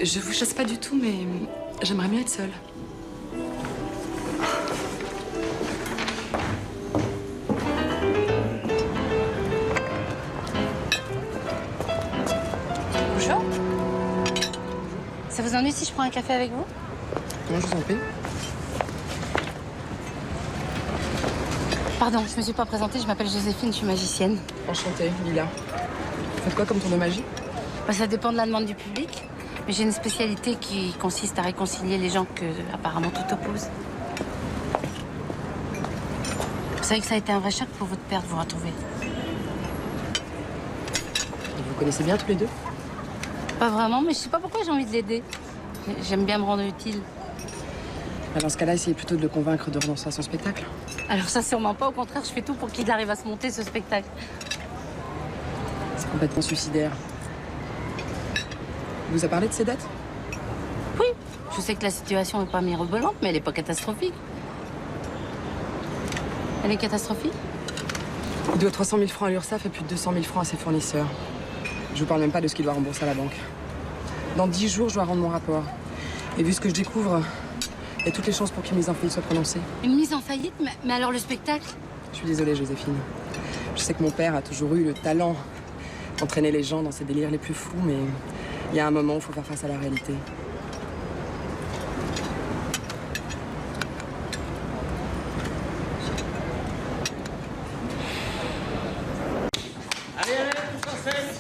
Je vous chasse pas du tout, mais j'aimerais bien être seule. Bonjour. Ça vous ennuie si je prends un café avec vous? Comment je vous en prie? Pardon, je me suis pas présentée, je m'appelle Joséphine, je suis magicienne. Enchantée, Lila. Vous faites quoi comme tour de magie? Bah, ça dépend de la demande du public. Mais j'ai une spécialité qui consiste à réconcilier les gens que, apparemment, tout oppose. Vous savez que ça a été un vrai choc pour votre père de vous retrouver. Vous connaissez bien tous les deux? Pas vraiment, mais je sais pas pourquoi j'ai envie de l'aider. J'aime bien me rendre utile. Dans ce cas-là, essayez plutôt de le convaincre de renoncer à son spectacle. Alors ça, sûrement pas. Au contraire, je fais tout pour qu'il arrive à se monter, ce spectacle. C'est complètement suicidaire. Il vous a parlé de ses dettes? Oui. Je sais que la situation n'est pas mirobolante, mais elle n'est pas catastrophique. Elle est catastrophique? Il doit 300 000 francs à l'URSSAF et plus de 200 000 francs à ses fournisseurs. Je vous parle même pas de ce qu'il doit rembourser à la banque. Dans 10 jours, je dois rendre mon rapport. Et vu ce que je découvre, il y a toutes les chances pour qu'une mise en faillite soit prononcée. Une mise en faillite? Mais alors le spectacle? Je suis désolée, Joséphine. Je sais que mon père a toujours eu le talent d'entraîner les gens dans ses délires les plus fous, mais il y a un moment où il faut faire face à la réalité.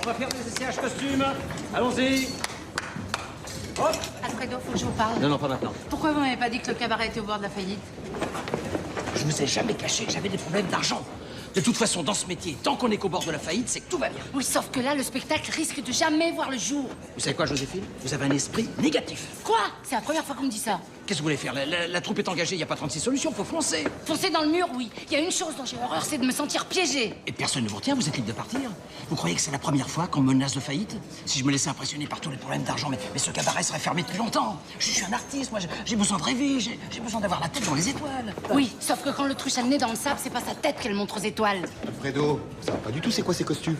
On va faire des essayages costumes. Allons-y. Hop. Alfredo, faut que je vous parle. Non, pas maintenant. Pourquoi vous m'avez pas dit que le cabaret était au bord de la faillite? Je vous ai jamais caché que j'avais des problèmes d'argent. De toute façon, dans ce métier, tant qu'on est qu'au bord de la faillite, c'est que tout va bien. Oui, sauf que là, le spectacle risque de jamais voir le jour. Vous savez quoi, Joséphine? Vous avez un esprit négatif. Quoi? C'est la première fois qu'on me dit ça. Qu'est-ce que vous voulez faire? La troupe est engagée, il n'y a pas 36 solutions, faut foncer. Foncer dans le mur, oui. Il y a une chose dont j'ai horreur, c'est de me sentir piégée. Et personne ne vous retient, vous êtes libre de partir. Vous croyez que c'est la première fois qu'on me menace de faillite? Si je me laissais impressionner par tous les problèmes d'argent, mais ce cabaret serait fermé depuis longtemps. Je suis un artiste, moi, j'ai besoin de rêver, j'ai besoin d'avoir la tête dans les étoiles. Oui, sauf que quand le truche a le nez dans le sable, c'est pas sa tête qu'elle montre aux étoiles. Alfredo, ça va pas du tout, c'est quoi ces costumes?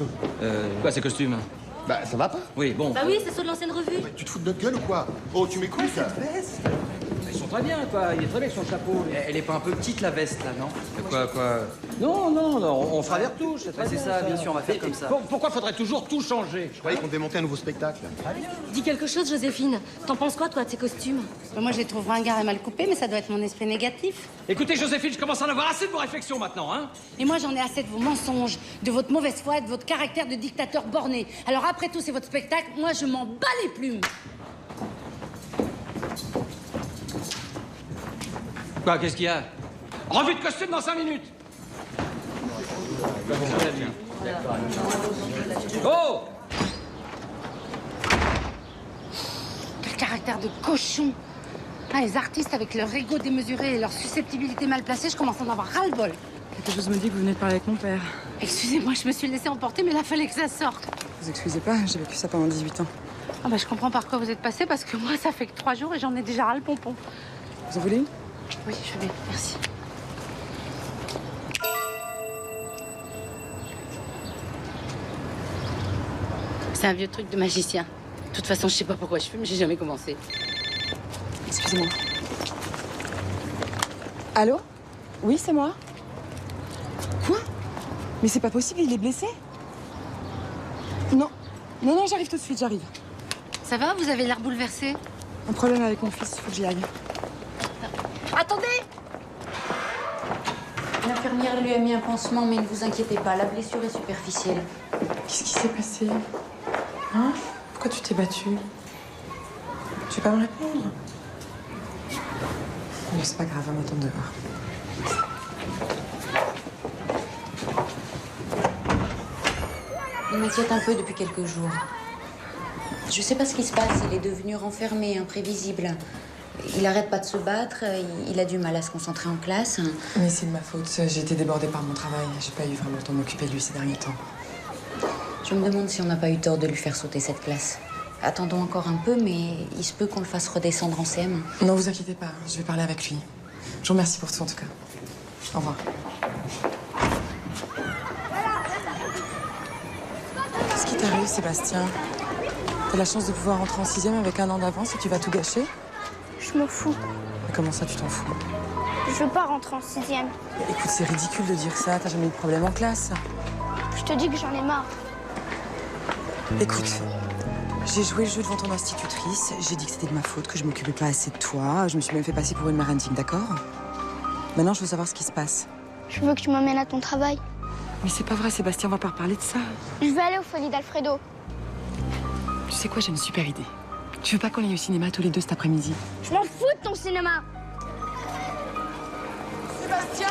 Quoi ces costumes? Bah, ça va pas? Oui, bon. Bah oui, c'est ceux de l'ancienne revue. Mais tu te fous de notre gueule ou quoi? Oh, tu m'écoutes? Ils sont très bien, quoi. Il est très bien avec son chapeau. Elle est pas un peu petite, la veste, là, non? Quoi? Non, on fera les retouches. C'est ça, bien sûr, on va faire comme ça. Pourquoi faudrait toujours tout changer? Je croyais qu'on démontait un nouveau spectacle. Dis quelque chose, Joséphine. T'en penses quoi, toi, de ces costumes? Moi, je les trouve ringards et mal coupés, mais ça doit être mon esprit négatif. Écoutez, Joséphine, je commence à en avoir assez de vos réflexions maintenant, hein? Et moi, j'en ai assez de vos mensonges, de votre mauvaise foi et de votre caractère de dictateur borné. Alors après tout, c'est votre spectacle, moi, je m'en bats les plumes. Quoi, qu'est-ce qu'il y a? Revue de costume dans 5 minutes. Oh! Quel caractère de cochon. Ah, les artistes, avec leur ego démesuré et leur susceptibilité mal placée, je commence à en avoir ras-le-bol. Quelque chose me dit que vous venez de parler avec mon père. Excusez-moi, je me suis laissée emporter, mais là, fallait que ça sorte. Vous excusez pas, j'ai vécu ça pendant 18 ans. Ah bah, je comprends par quoi vous êtes passé, parce que moi, ça fait que 3 jours et j'en ai déjà ras le pompon. Vous en voulez une? Oui, je vais, merci. C'est un vieux truc de magicien. De toute façon, je sais pas pourquoi je fume, j'ai jamais commencé. Excusez-moi. Allô? Oui, c'est moi. Quoi? Mais c'est pas possible, il est blessé? Non, j'arrive tout de suite, j'arrive. Ça va? Vous avez l'air bouleversé? Un problème avec mon fils, faut que j'y aille. Attendez! L'infirmière lui a mis un pansement, mais ne vous inquiétez pas, la blessure est superficielle. Qu'est-ce qui s'est passé? Hein? Pourquoi tu t'es battue? Tu veux pas me répondre? Non, c'est pas grave, on m'attend dehors. Il m'inquiète un peu depuis quelques jours. Je sais pas ce qui se passe, il est devenu renfermé, imprévisible. Il arrête pas de se battre, il a du mal à se concentrer en classe. Mais c'est de ma faute, j'ai été débordée par mon travail. J'ai pas eu vraiment le temps de m'occuper de lui ces derniers temps. Je me demande si on n'a pas eu tort de lui faire sauter cette classe. Attendons encore un peu, mais il se peut qu'on le fasse redescendre en CM. Non, vous inquiétez pas, je vais parler avec lui. Je vous remercie pour tout en tout cas. Au revoir. Qu'est-ce qui t'arrive, Sébastien? T'as la chance de pouvoir rentrer en 6e avec 1 an d'avance et tu vas tout gâcher? Je m'en fous. Mais comment ça, tu t'en fous? Je veux pas rentrer en 6e. Écoute, c'est ridicule de dire ça. T'as jamais eu de problème en classe. Je te dis que j'en ai marre. Écoute, j'ai joué le jeu devant ton institutrice. J'ai dit que c'était de ma faute, que je m'occupais pas assez de toi. Je me suis même fait passer pour une mère indigne, d'accord? Maintenant, je veux savoir ce qui se passe. Je veux que tu m'emmènes à ton travail. Mais c'est pas vrai, Sébastien, on va pas reparler de ça. Je vais aller aux Folies d'Alfredo. Tu sais quoi, j'ai une super idée. Tu veux pas qu'on aille au cinéma tous les deux cet après-midi? Je m'en fous de ton cinéma. Sébastien!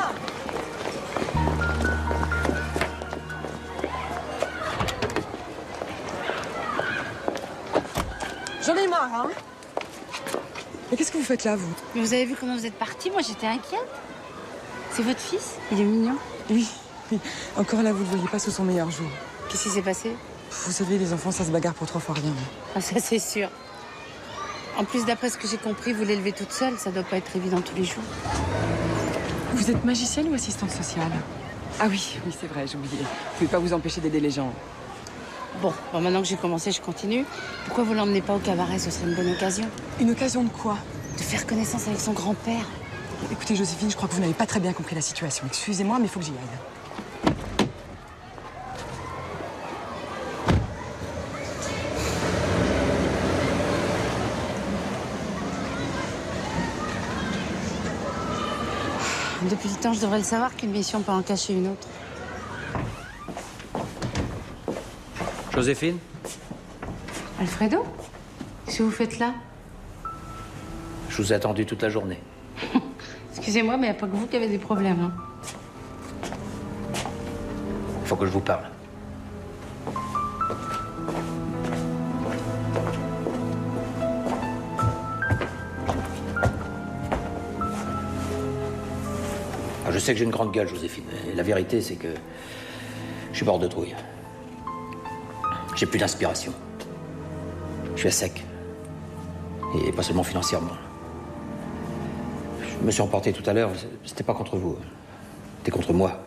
J'en ai marre, hein? Mais qu'est-ce que vous faites là, vous? Mais vous avez vu comment vous êtes parti? Moi, j'étais inquiète. C'est votre fils? Il est mignon. Oui. Encore là, vous le voyez pas sous son meilleur jour. Qu'est-ce qui s'est passé? Vous savez, les enfants, ça se bagarre pour 3 fois rien. Ah, ça, c'est sûr. En plus, d'après ce que j'ai compris, vous l'élevez toute seule. Ça doit pas être évident tous les jours. Vous êtes magicienne ou assistante sociale? Ah oui, c'est vrai, j'ai oublié. Vous pouvez pas vous empêcher d'aider les gens. Bon, maintenant que j'ai commencé, je continue. Pourquoi vous l'emmenez pas au cabaret? Ce serait une bonne occasion. Une occasion de quoi? De faire connaissance avec son grand-père. Écoutez, Joséphine, je crois que vous n'avez pas très bien compris la situation. Excusez-moi, mais il faut que j'y aille. Depuis le temps, je devrais le savoir qu'une mission peut en cacher une autre. Joséphine? Alfredo? Qu'est-ce que vous faites là? Je vous ai attendu toute la journée. Excusez-moi, mais il n'y a pas que vous qui avez des problèmes. Hein. Il faut que je vous parle. Je sais que j'ai une grande gueule, Joséphine. Et la vérité, c'est que je suis bord de trouille. J'ai plus d'inspiration. Je suis à sec. Et pas seulement financièrement. Je me suis emporté tout à l'heure. C'était pas contre vous. C'était contre moi.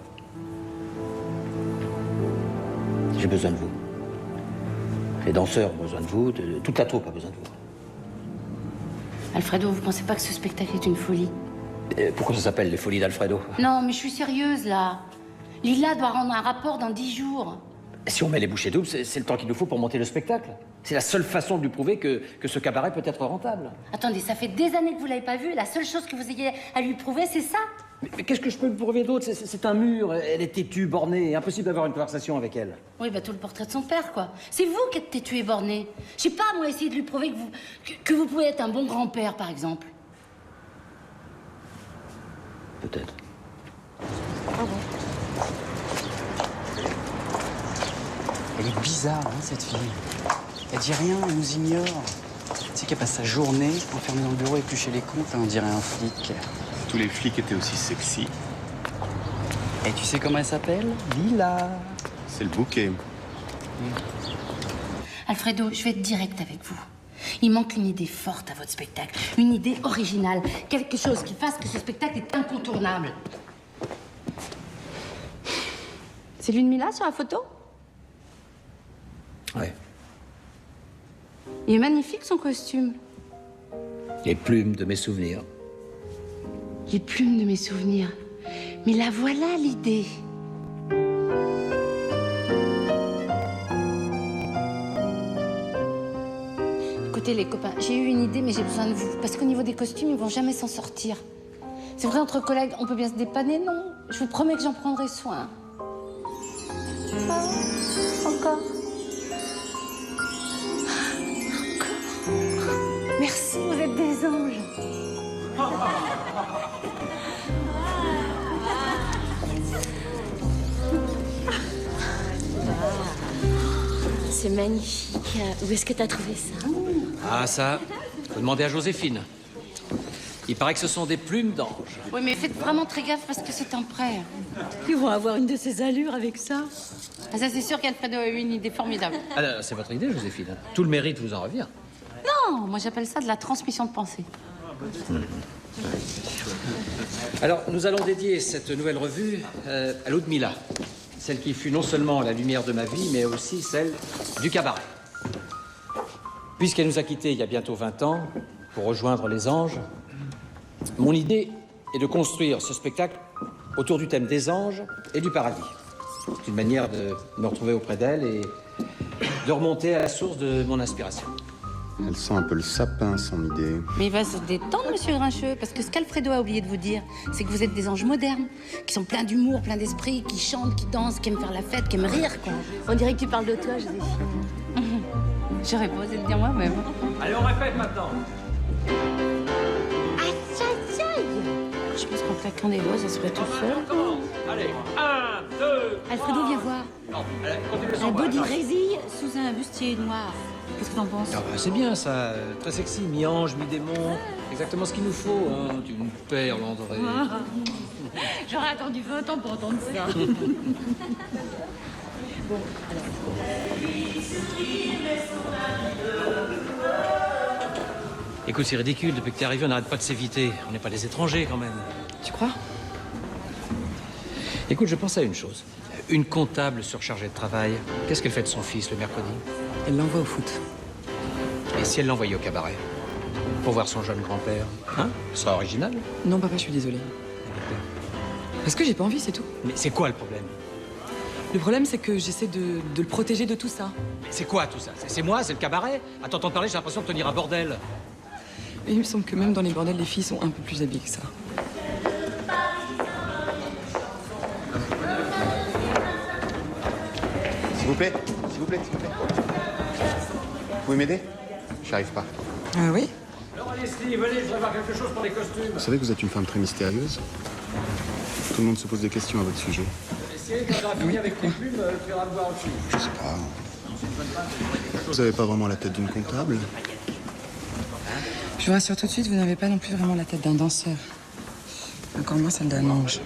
J'ai besoin de vous. Les danseurs ont besoin de vous. Toute la troupe a besoin de vous. Alfredo, vous pensez pas que ce spectacle est une folie? Pourquoi ça s'appelle les folies d'Alfredo? Non, mais je suis sérieuse, là. Lila doit rendre un rapport dans 10 jours. Si on met les bouchées doubles, c'est le temps qu'il nous faut pour monter le spectacle. C'est la seule façon de lui prouver que ce cabaret peut être rentable. Attendez, ça fait des années que vous l'avez pas vu. La seule chose que vous ayez à lui prouver, c'est ça. Mais qu'est-ce que je peux lui prouver d'autre? C'est un mur, elle est têtue, bornée, impossible d'avoir une conversation avec elle. Oui, bah tout le portrait de son père, quoi. C'est vous qui êtes têtu et borné. Je sais pas, moi, essayer de lui prouver que vous pouvez être un bon grand-père, par exemple. Peut-être. Elle est bizarre, hein, cette fille. Elle dit rien, elle nous ignore. Tu sais qu'elle passe sa journée enfermée dans le bureau, éplucher les comptes, hein, on dirait un flic. Tous les flics étaient aussi sexy. Et tu sais comment elle s'appelle? Lila. C'est le bouquet. Alfredo, je vais être direct avec vous. Il manque une idée forte à votre spectacle. Une idée originale. Quelque chose qui fasse que ce spectacle est incontournable. C'est Ludmilla sur la photo? Ouais. Il est magnifique, son costume. Les plumes de mes souvenirs. Les plumes de mes souvenirs. Mais la voilà, l'idée. Écoutez, les copains, j'ai eu une idée, mais j'ai besoin de vous. Parce qu'au niveau des costumes, ils vont jamais s'en sortir. C'est vrai, entre collègues, on peut bien se dépanner, non? Je vous promets que j'en prendrai soin. Encore. Merci, vous êtes des anges. C'est magnifique. Où est-ce que t'as trouvé ça? Ah, ça, faut demander à Joséphine. Il paraît que ce sont des plumes d'ange. Oui, mais faites vraiment très gaffe parce que c'est un prêt. Ils vont avoir une de ces allures avec ça. Ah, ça, c'est sûr qu'Alfredo a eu une idée formidable. Ah, c'est votre idée, Joséphine. Tout le mérite vous en revient. Non, moi j'appelle ça de la transmission de pensée. Alors, nous allons dédier cette nouvelle revue à Ludmilla. Celle qui fut non seulement la lumière de ma vie, mais aussi celle du cabaret. Puisqu'elle nous a quittés il y a bientôt 20 ans, pour rejoindre les anges, mon idée est de construire ce spectacle autour du thème des anges et du paradis. C'est une manière de me retrouver auprès d'elle et de remonter à la source de mon inspiration. Elle sent un peu le sapin, son idée. Mais il va se détendre, monsieur Grincheux, parce que ce qu'Alfredo a oublié de vous dire, c'est que vous êtes des anges modernes, qui sont pleins d'humour, pleins d'esprit, qui chantent, qui dansent, qui aiment faire la fête, qui aiment rire, quoi. On dirait que tu parles de toi, Joséphine. J'aurais pas osé le dire moi-même. Allez, on répète maintenant. Je pense qu'en claquant des doigts, ça serait tout seul. Allez, 1, 2... Alfredo, viens voir. Non, allez, continuez Un sans body moi. résille sous un bustier noir. Qu'est-ce que t'en penses? Ah bah, c'est bien ça, très sexy, mi-ange, mi-démon, exactement ce qu'il nous faut, hein. Une perle en doré. J'aurais attendu 20 ans pour entendre ça. Bon, alors. Écoute, c'est ridicule, depuis que t'es arrivé, on n'arrête pas de s'éviter. On n'est pas des étrangers quand même. Tu crois? Écoute, je pense à une chose. Une comptable surchargée de travail, qu'est-ce qu'elle fait de son fils le mercredi? Elle l'envoie au foot. Et si elle l'envoyait au cabaret? Pour voir son jeune grand-père? Hein? Ce serait original. Non, papa, je suis désolée. Parce que j'ai pas envie, c'est tout. Mais c'est quoi le problème? Le problème, c'est que j'essaie de le protéger de tout ça. Mais c'est quoi tout ça? C'est moi, c'est le cabaret? À t'entendre parler, j'ai l'impression de tenir un bordel. Et il me semble que même dans les bordels, les filles sont un peu plus habillées que ça. S'il vous plaît. S'il vous plaît, s'il vous plaît. Vous pouvez m'aider? J'y arrive pas. Ah oui? Alors allez, Steve, allez, je voudrais voir quelque chose pour les costumes. Vous savez que vous êtes une femme très mystérieuse. Tout le monde se pose des questions à votre sujet. Et Cyril, quand t'auras fini avec tes plumes, tu iras me voir aussi. Je sais pas. Vous avez pas vraiment la tête d'une comptable? Je vous rassure tout de suite, vous n'avez pas non plus vraiment la tête d'un danseur. Encore moins celle d'un ange.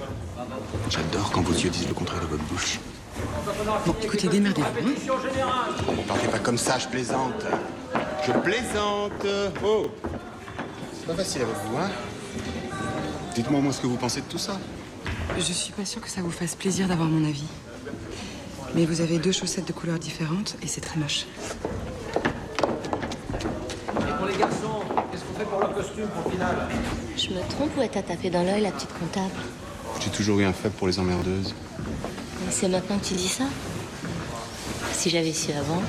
J'adore quand vos yeux disent le contraire de votre bouche. Bon, écoutez, démerdez-vous. Ne partez pas comme ça, je plaisante. Je plaisante. Oh. C'est pas facile avec vous, hein? Dites-moi moi ce que vous pensez de tout ça. Je suis pas sûre que ça vous fasse plaisir d'avoir mon avis. Mais vous avez 2 chaussettes de couleurs différentes et c'est très moche. Et pour les garçons, qu'est-ce qu'on fait pour leur costume pour le final? Je me trompe ou elle t'a tapé dans l'œil, la petite comptable? J'ai toujours eu un faible pour les emmerdeuses. Et c'est maintenant que tu dis ça? Si j'avais su avant.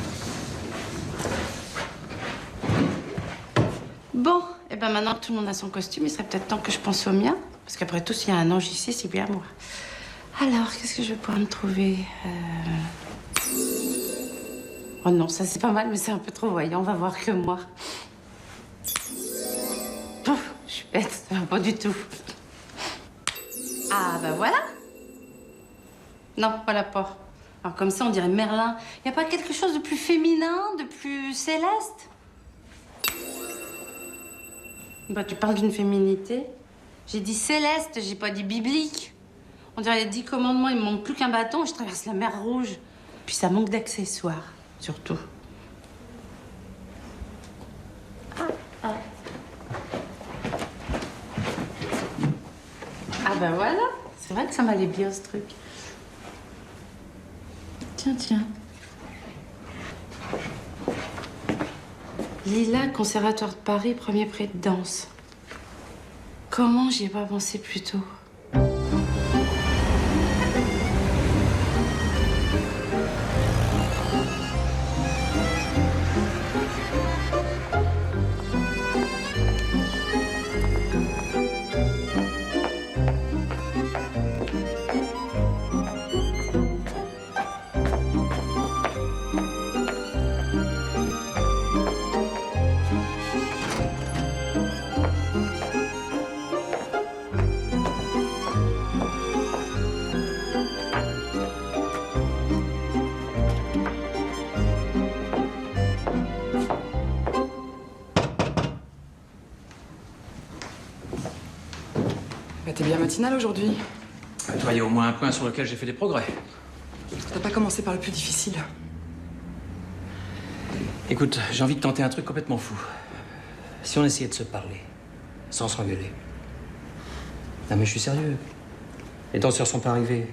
Bon, et ben maintenant que tout le monde a son costume, il serait peut-être temps que je pense au mien. Parce qu'après tout, s'il y a un ange ici, c'est bien moi. Alors, qu'est-ce que je vais pouvoir me trouver Oh non, ça c'est pas mal, mais c'est un peu trop voyant. On va voir que moi. Pouf, je suis bête, ça va pas du tout. Ah, bah voilà. Non, voilà pas. Alors comme ça, on dirait Merlin. Y a pas quelque chose de plus féminin, de plus céleste? Bah, tu parles d'une féminité. J'ai dit céleste, j'ai pas dit biblique. On dirait les 10 commandements, il me manque plus qu'un bâton et je traverse la mer Rouge. Puis ça manque d'accessoires, surtout. Ah ben voilà. C'est vrai que ça m'allait bien, ce truc. Tiens, tiens. Lila, Conservatoire de Paris, premier prix de danse. Comment j'y ai pas pensé plus tôt? Bah, t'es bien matinale aujourd'hui. Toi, il y a au moins un point sur lequel j'ai fait des progrès. T'as pas commencé par le plus difficile. Écoute, j'ai envie de tenter un truc complètement fou. Si on essayait de se parler, sans s'engueuler. Non mais je suis sérieux. Les danseurs sont pas arrivés.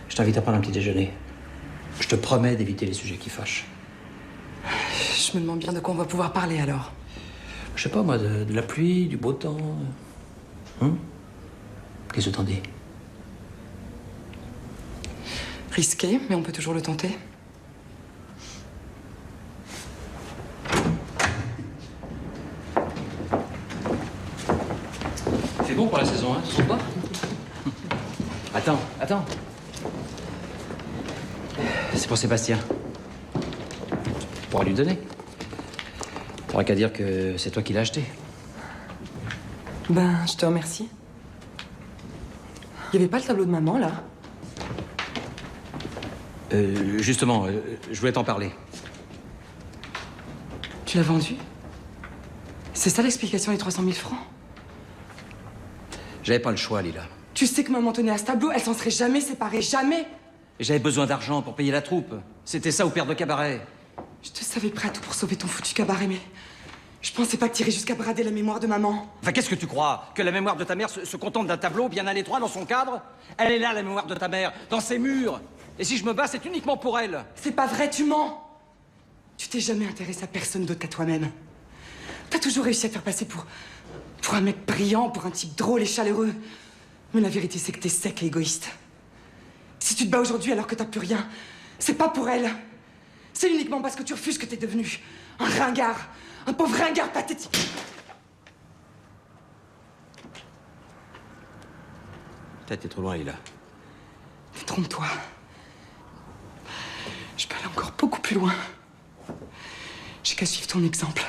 Je t'invite à prendre un petit déjeuner. Je te promets d'éviter les sujets qui fâchent. Je me demande bien de quoi on va pouvoir parler alors. Je sais pas moi, de la pluie, du beau temps. Qu'est-ce que t'en dis? Risqué, mais on peut toujours le tenter. C'est bon pour la saison, hein, tu trouves pas? Attends. C'est pour Sébastien. Tu pourras lui donner. T'auras qu'à dire que c'est toi qui l'as acheté. Ben, je te remercie. Il y avait pas le tableau de maman, là? Justement, je voulais t'en parler. Tu l'as vendu? C'est ça l'explication des 300 000 francs? J'avais pas le choix, Lila. Tu sais que maman tenait à ce tableau, elle s'en serait jamais séparée, jamais! Et j'avais besoin d'argent pour payer la troupe. C'était ça au père de cabaret. Je te savais prêt à tout pour sauver ton foutu cabaret, mais... je pensais pas que t'irais jusqu'à brader la mémoire de maman. Enfin, qu'est-ce que tu crois? Que la mémoire de ta mère se contente d'un tableau bien à l'étroit dans son cadre? Elle est là, la mémoire de ta mère, dans ses murs. Et si je me bats, c'est uniquement pour elle. C'est pas vrai, tu mens! Tu t'es jamais intéressé à personne d'autre qu'à toi-même. T'as toujours réussi à te faire passer pour un mec brillant, pour un type drôle et chaleureux. Mais la vérité, c'est que t'es sec et égoïste. Si tu te bats aujourd'hui alors que t'as plus rien, c'est pas pour elle. C'est uniquement parce que tu refuses que t'es devenu un ringard. Un pauvre ringard pathétique. T'as été trop loin, Lila. Mais trompe-toi. Je peux aller encore plus loin. J'ai qu'à suivre ton exemple.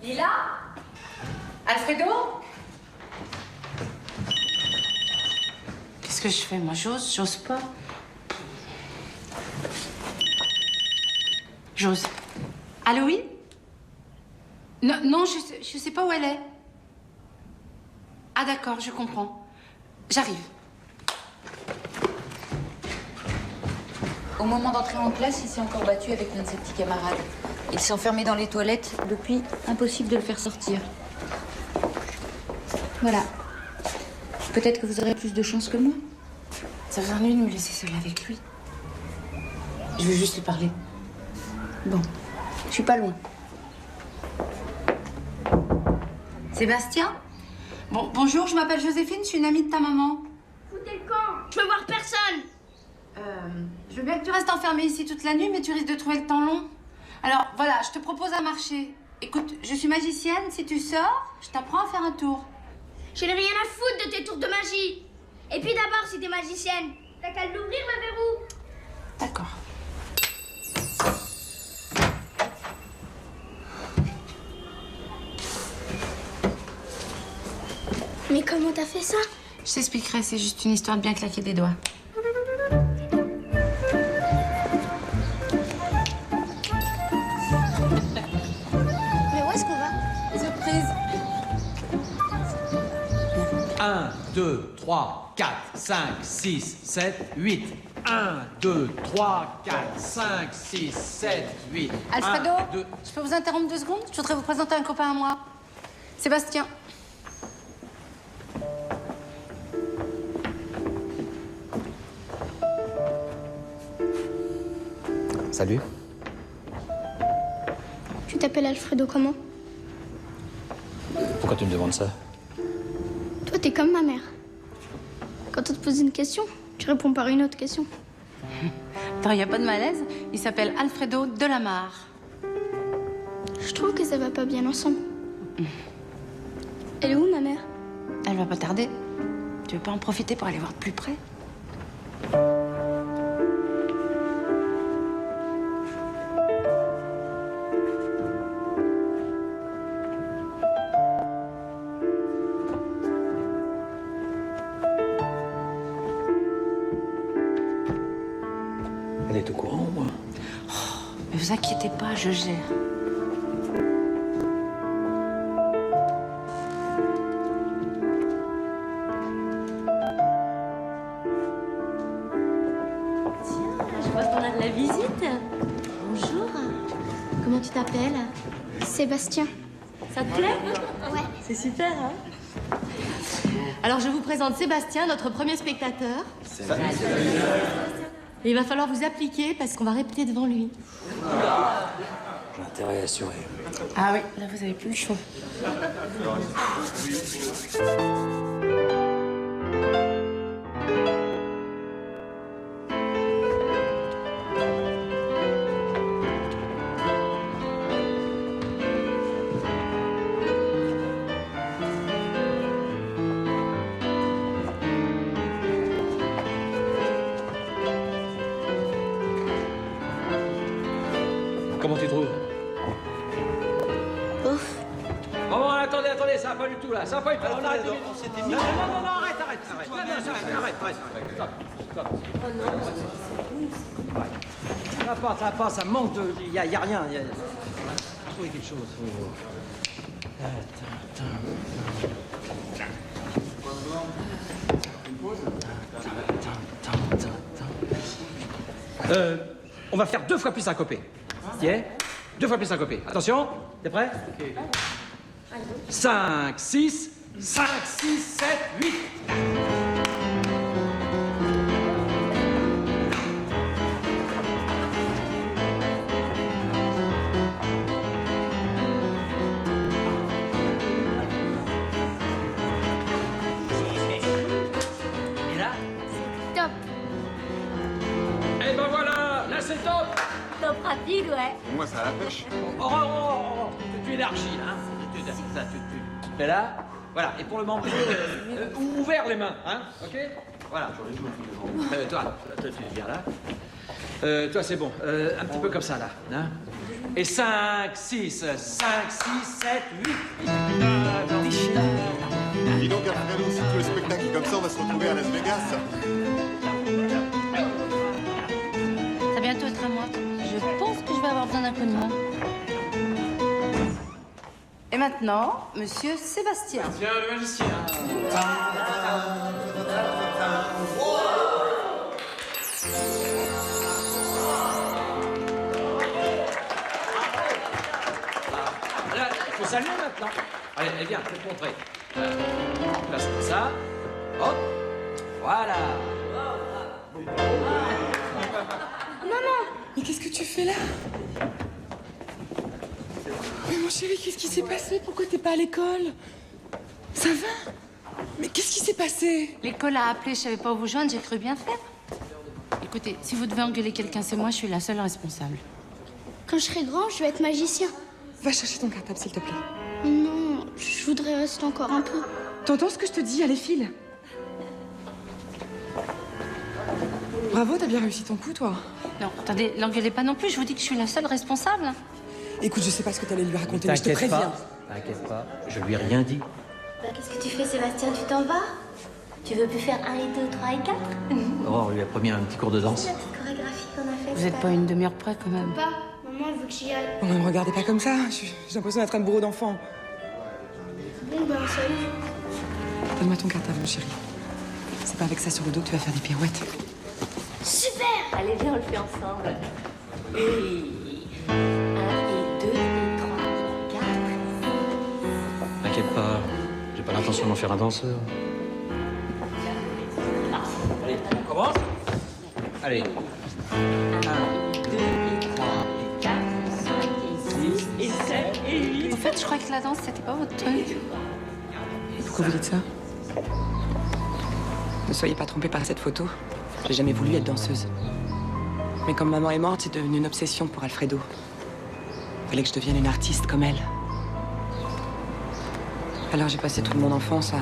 Lila? Alfredo? Qu'est-ce que je fais, moi? J'ose pas. J'ose. Allô, oui? Non, je sais pas où elle est. Ah d'accord, je comprends. J'arrive. Au moment d'entrer en classe, il s'est encore battu avec l'un de ses petits camarades. Il s'est enfermé dans les toilettes. Depuis, impossible de le faire sortir. Voilà. Peut-être que vous aurez plus de chance que moi. Ça vous ennuie de me laisser seule avec lui? Je veux juste lui parler. Bon, je suis pas loin. Sébastien? Bonjour, je m'appelle Joséphine, je suis une amie de ta maman. Foutez le camp. Je veux voir personne. Je veux bien que tu restes enfermée ici toute la nuit, mais tu risques de trouver le temps long. Alors, voilà, je te propose un marché. Écoute, je suis magicienne, si tu sors, je t'apprends à faire un tour. Je n'ai rien à foutre de tes tours de magie. Et puis d'abord, si t'es magicienne, t'as qu'à l'ouvrir le verrou. D'accord. Mais comment t'as fait ça? Je t'expliquerai, c'est juste une histoire de bien claquer des doigts. Mais où est-ce qu'on va? Surprise. 1, 2, 3, 4, 5, 6, 7, 8. 1, 2, 3, 4, 5, 6, 7, 8. Alfredo, 1, 2... je peux vous interrompre 2 secondes? Je voudrais vous présenter un copain à moi. Sébastien. Salut. Tu t'appelles Alfredo comment? Pourquoi tu me demandes ça? Toi, t'es comme ma mère. Quand on te pose une question, tu réponds par une autre question. Attends, y a pas de malaise? Il s'appelle Alfredo Delamarre. Je trouve que ça va pas bien ensemble. Elle est où, ma mère? Elle va pas tarder. Tu veux pas en profiter pour aller voir de plus près? Elle est au courant, moi. Mais vous inquiétez pas, je gère. Je vois qu'on a de la visite. Bonjour. Comment tu t'appelles? Sébastien. Ça te plaît? Ouais. C'est super, hein? Alors, je vous présente Sébastien, notre premier spectateur. Et il va falloir vous appliquer parce qu'on va répéter devant lui. J'ai intérêt à assurer. Ah oui, là, vous avez plus le choix. Comment tu trouves? Ouf. Bon, attendez, ça va pas du tout là, ça va pas du tout. On arrête, on s'était mis. Non, arrête. Non, arrête. Stop. Oh non. Ça passe, ça manque de. Y a rien. Trouver quelque chose. On va faire 2 fois plus syncopé. Tiens. 2 fois plus syncopé. Attention, t'es prêt? 5, 6, 5, 6, 7, 8. Et là? Top. Et ben voilà, là c'est top. Top rapide, ouais. Moi, ça a la pêche. Oh, tu élargis là, hein. Tu te mets là. Voilà, et pour le membrure, ouvert les mains, hein, ok? Voilà. Toi, tu viens là. Toi, c'est bon. Un petit peu comme ça, là. Hein? Et 5, 6, 5, 6, 7, 8. Dis donc, Alfredo, si tous les spectacles comme ça, on va se retrouver à Las Vegas. Ça va bientôt être à moi. Je pense que je vais avoir besoin d'un coup de main. Et maintenant, monsieur Sébastien. Tiens, le magicien. Là, il faut saluer maintenant. Allez, viens, je vais te montrer. Place comme ça. Hop. Voilà. Maman! Mais qu'est-ce que tu fais là? Mais mon chéri, qu'est-ce qui s'est passé? Pourquoi t'es pas à l'école? Ça va? Mais qu'est-ce qui s'est passé? L'école a appelé, je savais pas où vous joindre, j'ai cru bien faire. Écoutez, si vous devez engueuler quelqu'un, c'est moi, je suis la seule responsable. Quand je serai grand, je vais être magicien. Va chercher ton cartable, s'il te plaît. Non, je voudrais rester encore un peu. T'entends ce que je te dis? Allez, file. Bravo, t'as bien réussi ton coup, toi. Non, attendez, l'engueulez pas non plus, je vous dis que je suis la seule responsable. Écoute, je sais pas ce que t'allais lui raconter, mais je te préviens. T'inquiète pas, je lui ai rien dit. Qu'est-ce que tu fais, Sébastien? Tu t'en vas? Tu veux plus faire 1 et 2, 3 et 4? Oh, on lui a promis un petit cours de danse. La petite chorégraphie qu'on a faite. Vous êtes pas une demi-heure près, quand même. Papa, maman, elle veut que j'y aille. Oh, ne me regardez pas comme ça. J'ai l'impression d'être un bourreau d'enfant. Bon, ben, salut. Donne-moi ton cartable, mon chéri. C'est pas avec ça sur le dos que tu vas faire des pirouettes. Super! Allez, viens, on le fait ensemble. Et 1 et 2 et 3 et 4. T'inquiète pas, j'ai pas l'intention d'en faire un danseur. Allez, on commence? Allez. 1, 2 et 3 et 4, 5 et 6 et 7 et 8. En fait, je croyais que la danse, c'était pas votre truc. Pourquoi vous dites ça? Ne soyez pas trompés par cette photo. J'ai jamais voulu être danseuse. Mais comme maman est morte, c'est devenu une obsession pour Alfredo. Fallait que je devienne une artiste comme elle. Alors j'ai passé toute mon enfance à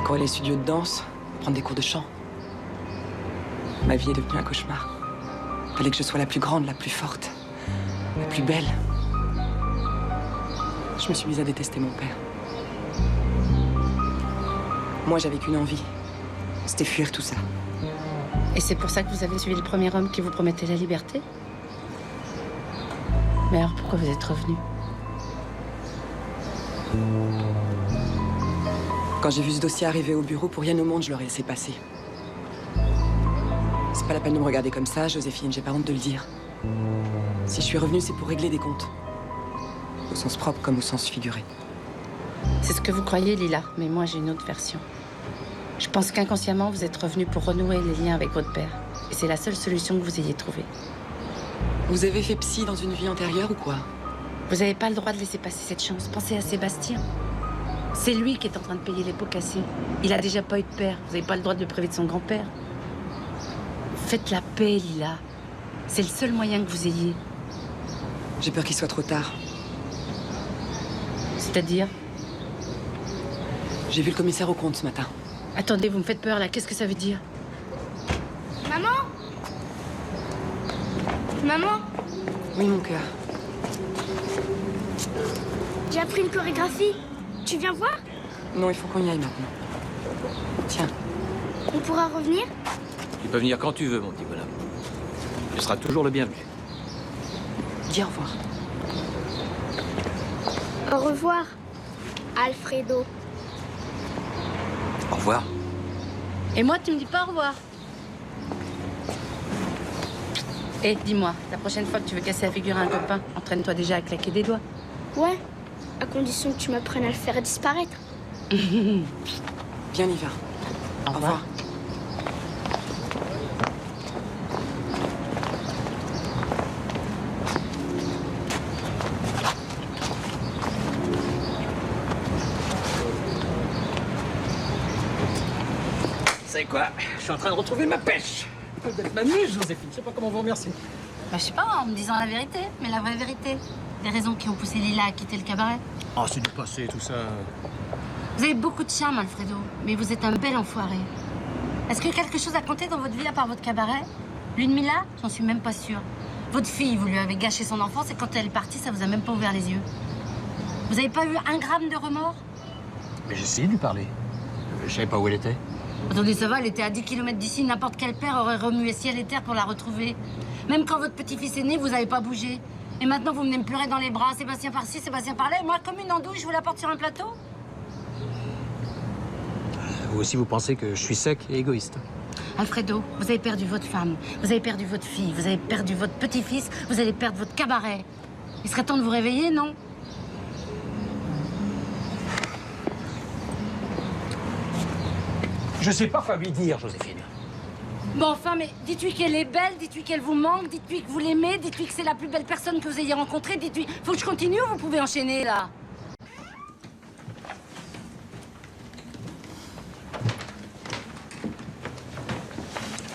courir les studios de danse, prendre des cours de chant. Ma vie est devenue un cauchemar. Fallait que je sois la plus grande, la plus forte, la plus belle. Je me suis mise à détester mon père. Moi, j'avais qu'une envie. C'était fuir tout ça. Et c'est pour ça que vous avez suivi le premier homme qui vous promettait la liberté? Mais alors pourquoi vous êtes revenu? Quand j'ai vu ce dossier arriver au bureau, pour rien au monde, je l'aurais laissé passer. C'est pas la peine de me regarder comme ça, Joséphine, j'ai pas honte de le dire. Si je suis revenue, c'est pour régler des comptes. Au sens propre comme au sens figuré. C'est ce que vous croyez, Lila, mais moi j'ai une autre version. Je pense qu'inconsciemment, vous êtes revenu pour renouer les liens avec votre père. Et c'est la seule solution que vous ayez trouvée. Vous avez fait psy dans une vie antérieure ou quoi? Vous n'avez pas le droit de laisser passer cette chance. Pensez à Sébastien. C'est lui qui est en train de payer les pots cassés. Il a déjà pas eu de père. Vous n'avez pas le droit de le priver de son grand-père. Faites la paix, Lila. C'est le seul moyen que vous ayez. J'ai peur qu'il soit trop tard. C'est-à-dire? J'ai vu le commissaire au compte ce matin. Attendez, vous me faites peur là. Qu'est-ce que ça veut dire? Maman? Maman? Oui, mon cœur. J'ai appris une chorégraphie. Tu viens voir? Non, il faut qu'on y aille maintenant. Tiens. On pourra revenir? Tu peux venir quand tu veux, mon petit bonhomme. Tu seras toujours le bienvenu. Dis au revoir. Au revoir, Alfredo. Au revoir. Et moi, tu me dis pas au revoir. Et dis-moi, la prochaine fois que tu veux casser la figure à un copain, entraîne-toi déjà à claquer des doigts. Ouais, à condition que tu m'apprennes à le faire disparaître. Viens, Liva. Au revoir. Vous savez quoi? Je suis en train de retrouver ma pêche. Peut-être ma muse, Joséphine. Je sais pas comment vous remercier. Bah, je sais pas, en me disant la vérité, mais la vraie vérité. Les raisons qui ont poussé Lila à quitter le cabaret. Oh, c'est du passé, tout ça. Vous avez beaucoup de charme, Alfredo, mais vous êtes un bel enfoiré. Est-ce que quelque chose a compté dans votre vie à part votre cabaret? Lune Mila? J'en suis même pas sûre. Votre fille, vous lui avez gâché son enfance et quand elle est partie, ça vous a même pas ouvert les yeux. Vous avez pas eu 1 gramme de remords? Mais j'ai essayé de lui parler. Je savais pas où elle était. Attendez, ça va, elle était à 10 km d'ici, n'importe quel père aurait remué ciel et terre pour la retrouver. Même quand votre petit-fils est né, vous avez pas bougé. Et maintenant, vous venez me pleurer dans les bras, Sébastien par-ci, Sébastien par-là, et moi, comme une andouille, je vous la porte sur un plateau? Vous aussi, vous pensez que je suis sec et égoïste. Alfredo, vous avez perdu votre femme, vous avez perdu votre fille, vous avez perdu votre petit-fils, vous allez perdre votre cabaret. Il serait temps de vous réveiller, non? Je sais pas quoi lui dire, Joséphine. Bon, enfin, mais dites-lui qu'elle est belle, dites-lui qu'elle vous manque, dites-lui que vous l'aimez, dites-lui que c'est la plus belle personne que vous ayez rencontrée, dites-lui... Faut que je continue ou vous pouvez enchaîner, là?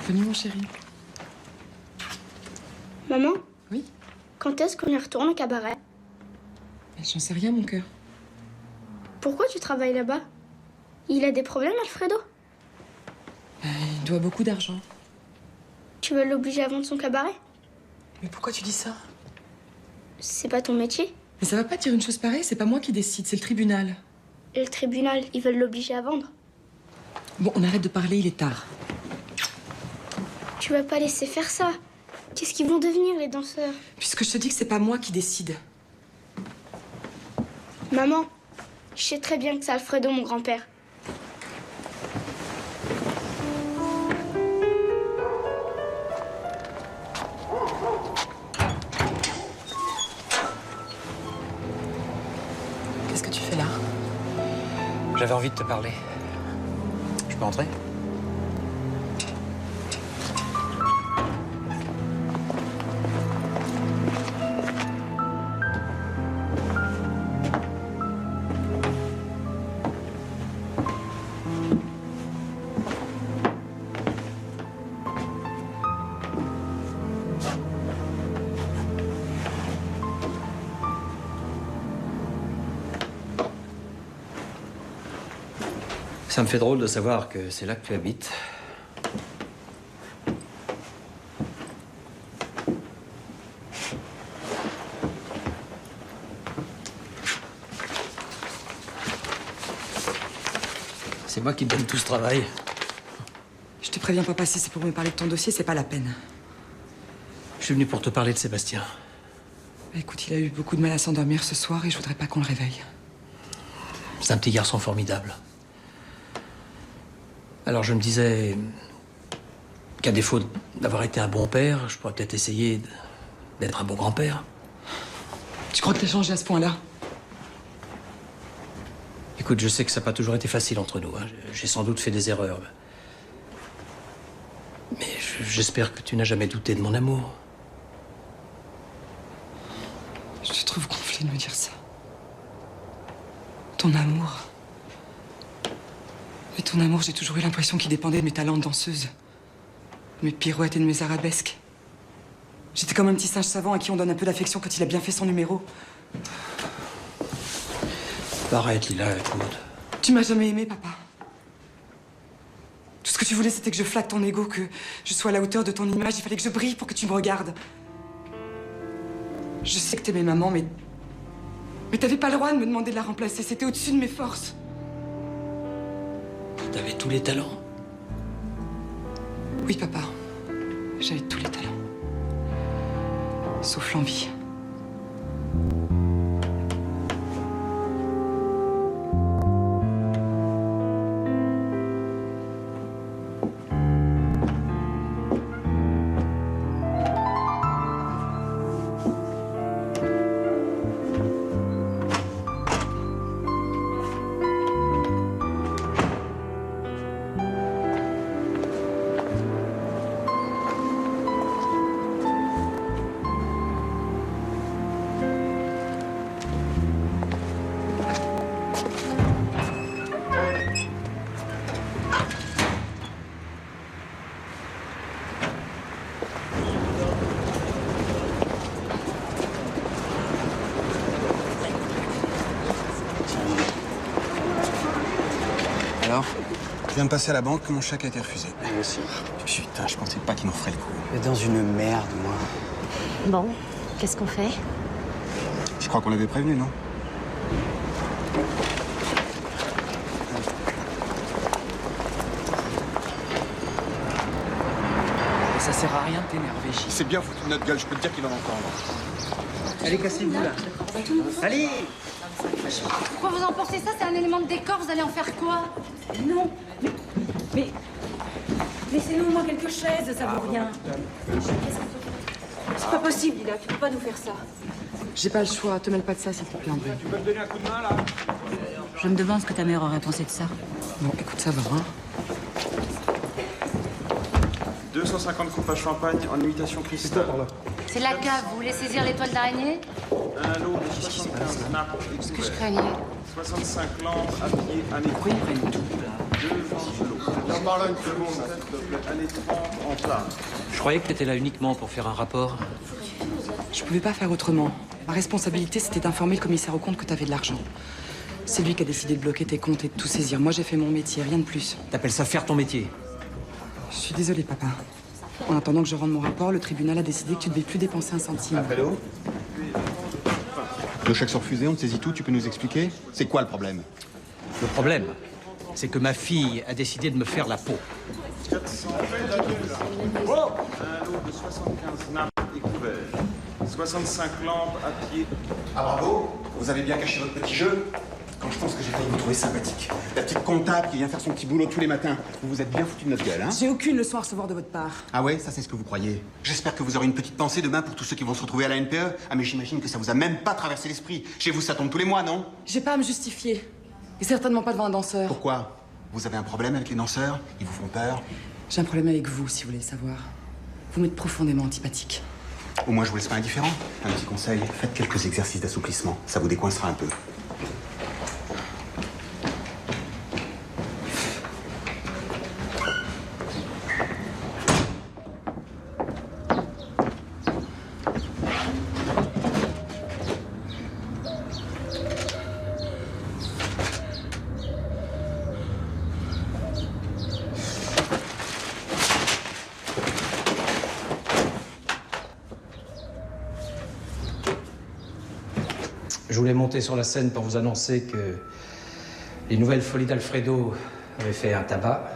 Venez, mon chéri. Maman? Oui? Quand est-ce qu'on y retourne au cabaret? J'en sais rien, mon cœur. Pourquoi tu travailles là-bas? Il a des problèmes, Alfredo? Il doit beaucoup d'argent. Tu veux l'obliger à vendre son cabaret? Mais pourquoi tu dis ça? C'est pas ton métier. Mais ça va pas dire une chose pareille, c'est pas moi qui décide, c'est le tribunal. Et le tribunal, ils veulent l'obliger à vendre. Bon, on arrête de parler, il est tard. Tu vas pas laisser faire ça. Qu'est-ce qu'ils vont devenir, les danseurs? Puisque je te dis que c'est pas moi qui décide. Maman, je sais très bien que c'est Alfredo, mon grand-père. Qu'est-ce que tu fais là? J'avais envie de te parler. Je peux entrer? Ça me fait drôle de savoir que c'est là que tu habites. C'est moi qui te donne tout ce travail. Je te préviens, papa, si c'est pour me parler de ton dossier, c'est pas la peine. Je suis venu pour te parler de Sébastien. Écoute, il a eu beaucoup de mal à s'endormir ce soir et je voudrais pas qu'on le réveille. C'est un petit garçon formidable. Alors je me disais qu'à défaut d'avoir été un bon père, je pourrais peut-être essayer d'être un bon grand-père. Tu crois que t'as changé à ce point-là? Écoute, je sais que ça n'a pas toujours été facile entre nous. Hein. J'ai sans doute fait des erreurs. Mais j'espère que tu n'as jamais douté de mon amour. Je te trouve gonflé de me dire ça. Ton amour. Mais ton amour, j'ai toujours eu l'impression qu'il dépendait de mes talents de danseuse. De mes pirouettes et de mes arabesques. J'étais comme un petit singe savant à qui on donne un peu d'affection quand il a bien fait son numéro. Arrête, Lila, écoute. Tu m'as jamais aimé, papa. Tout ce que tu voulais, c'était que je flatte ton ego, que je sois à la hauteur de ton image. Il fallait que je brille pour que tu me regardes. Je sais que t'aimais maman, mais t'avais pas le droit de me demander de la remplacer. C'était au-dessus de mes forces. T'avais tous les talents. Oui, papa. J'avais tous les talents. Sauf l'envie. alors? Je viens de passer à la banque, mon chèque a été refusé. Moi aussi. Putain, je pensais pas qu'il nous ferait le coup. Mais dans une merde, moi. Bon, qu'est-ce qu'on fait? Je crois qu'on l'avait prévenu, non? Ça sert à rien de t'énerver, Gilles. C'est bien foutu de notre gueule, je peux te dire qu'il va l'entendre. Allez, cassez-vous, là. Allez! Pourquoi vous emportez ça? C'est un élément de décor, vous allez en faire quoi? Non, mais laissez-nous au moins quelques chaises, ça vaut rien. C'est pas possible, Lila, tu peux pas nous faire ça. J'ai pas le choix, te mêle pas de ça, s'il te plaît, André. Tu peux me donner un coup de main, là? Je me demande ce que ta mère aurait pensé de ça. Bon, écoute, ça va, hein? 250 coupes à champagne en imitation cristal. C'est la cave, vous voulez saisir l'étoile d'araignée? Un lot de 75 nappes et Ce que je couverts. craignais. 65 lampes à pied, années 30. Pourquoi ils prennent tout, là? 2 angelots. Une seconde, s'il te plaît. Années 30 en plat. Je croyais que t'étais là uniquement pour faire un rapport. Je pouvais pas faire autrement. Ma responsabilité, c'était d'informer le commissaire aux comptes que t'avais de l'argent. C'est lui qui a décidé de bloquer tes comptes et de tout saisir. Moi, j'ai fait mon métier, rien de plus. T'appelles ça faire ton métier? Je suis désolée, papa. En attendant que je rende mon rapport, le tribunal a décidé que tu devais plus dépenser un centime. Alfredo? Nos chèques sont refusés, on te saisit tout, tu peux nous expliquer? C'est quoi le problème? Le problème, c'est que ma fille a décidé de me faire la peau. 400 un lot de 75 nappes et couverts. 65 lampes à pied. Ah bravo, vous avez bien caché votre petit jeu. Quand je pense que j'ai failli vous trouver sympathique. La petite comptable qui vient faire son petit boulot tous les matins. Vous vous êtes bien foutu de notre gueule, hein? J'ai aucune leçon à recevoir de votre part. Ah ouais, ça c'est ce que vous croyez. J'espère que vous aurez une petite pensée demain pour tous ceux qui vont se retrouver à la NPE. Ah mais j'imagine que ça vous a même pas traversé l'esprit. Chez vous ça tombe tous les mois, non? J'ai pas à me justifier. Et certainement pas devant un danseur. Pourquoi? Vous avez un problème avec les danseurs? Ils vous font peur? J'ai un problème avec vous, si vous voulez le savoir. Vous m'êtes profondément antipathique. Au moins je vous laisse pas indifférent. Un petit conseil, faites quelques exercices d'assouplissement. Ça vous décoincera un peu. Je voulais monter sur la scène pour vous annoncer que les nouvelles folies d'Alfredo avaient fait un tabac,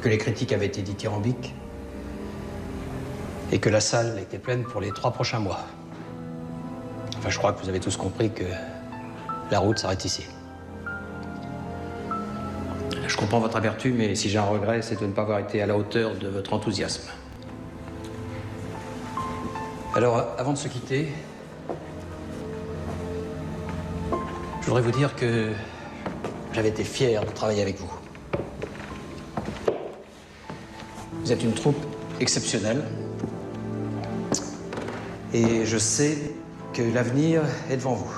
que les critiques avaient été dithyrambiques et que la salle était pleine pour les 3 prochains mois. Enfin, je crois que vous avez tous compris que la route s'arrête ici. Je comprends votre amertume, mais si j'ai un regret, c'est de ne pas avoir été à la hauteur de votre enthousiasme. Alors, avant de se quitter, je voudrais vous dire que j'avais été fier de travailler avec vous. Vous êtes une troupe exceptionnelle. Et je sais que l'avenir est devant vous.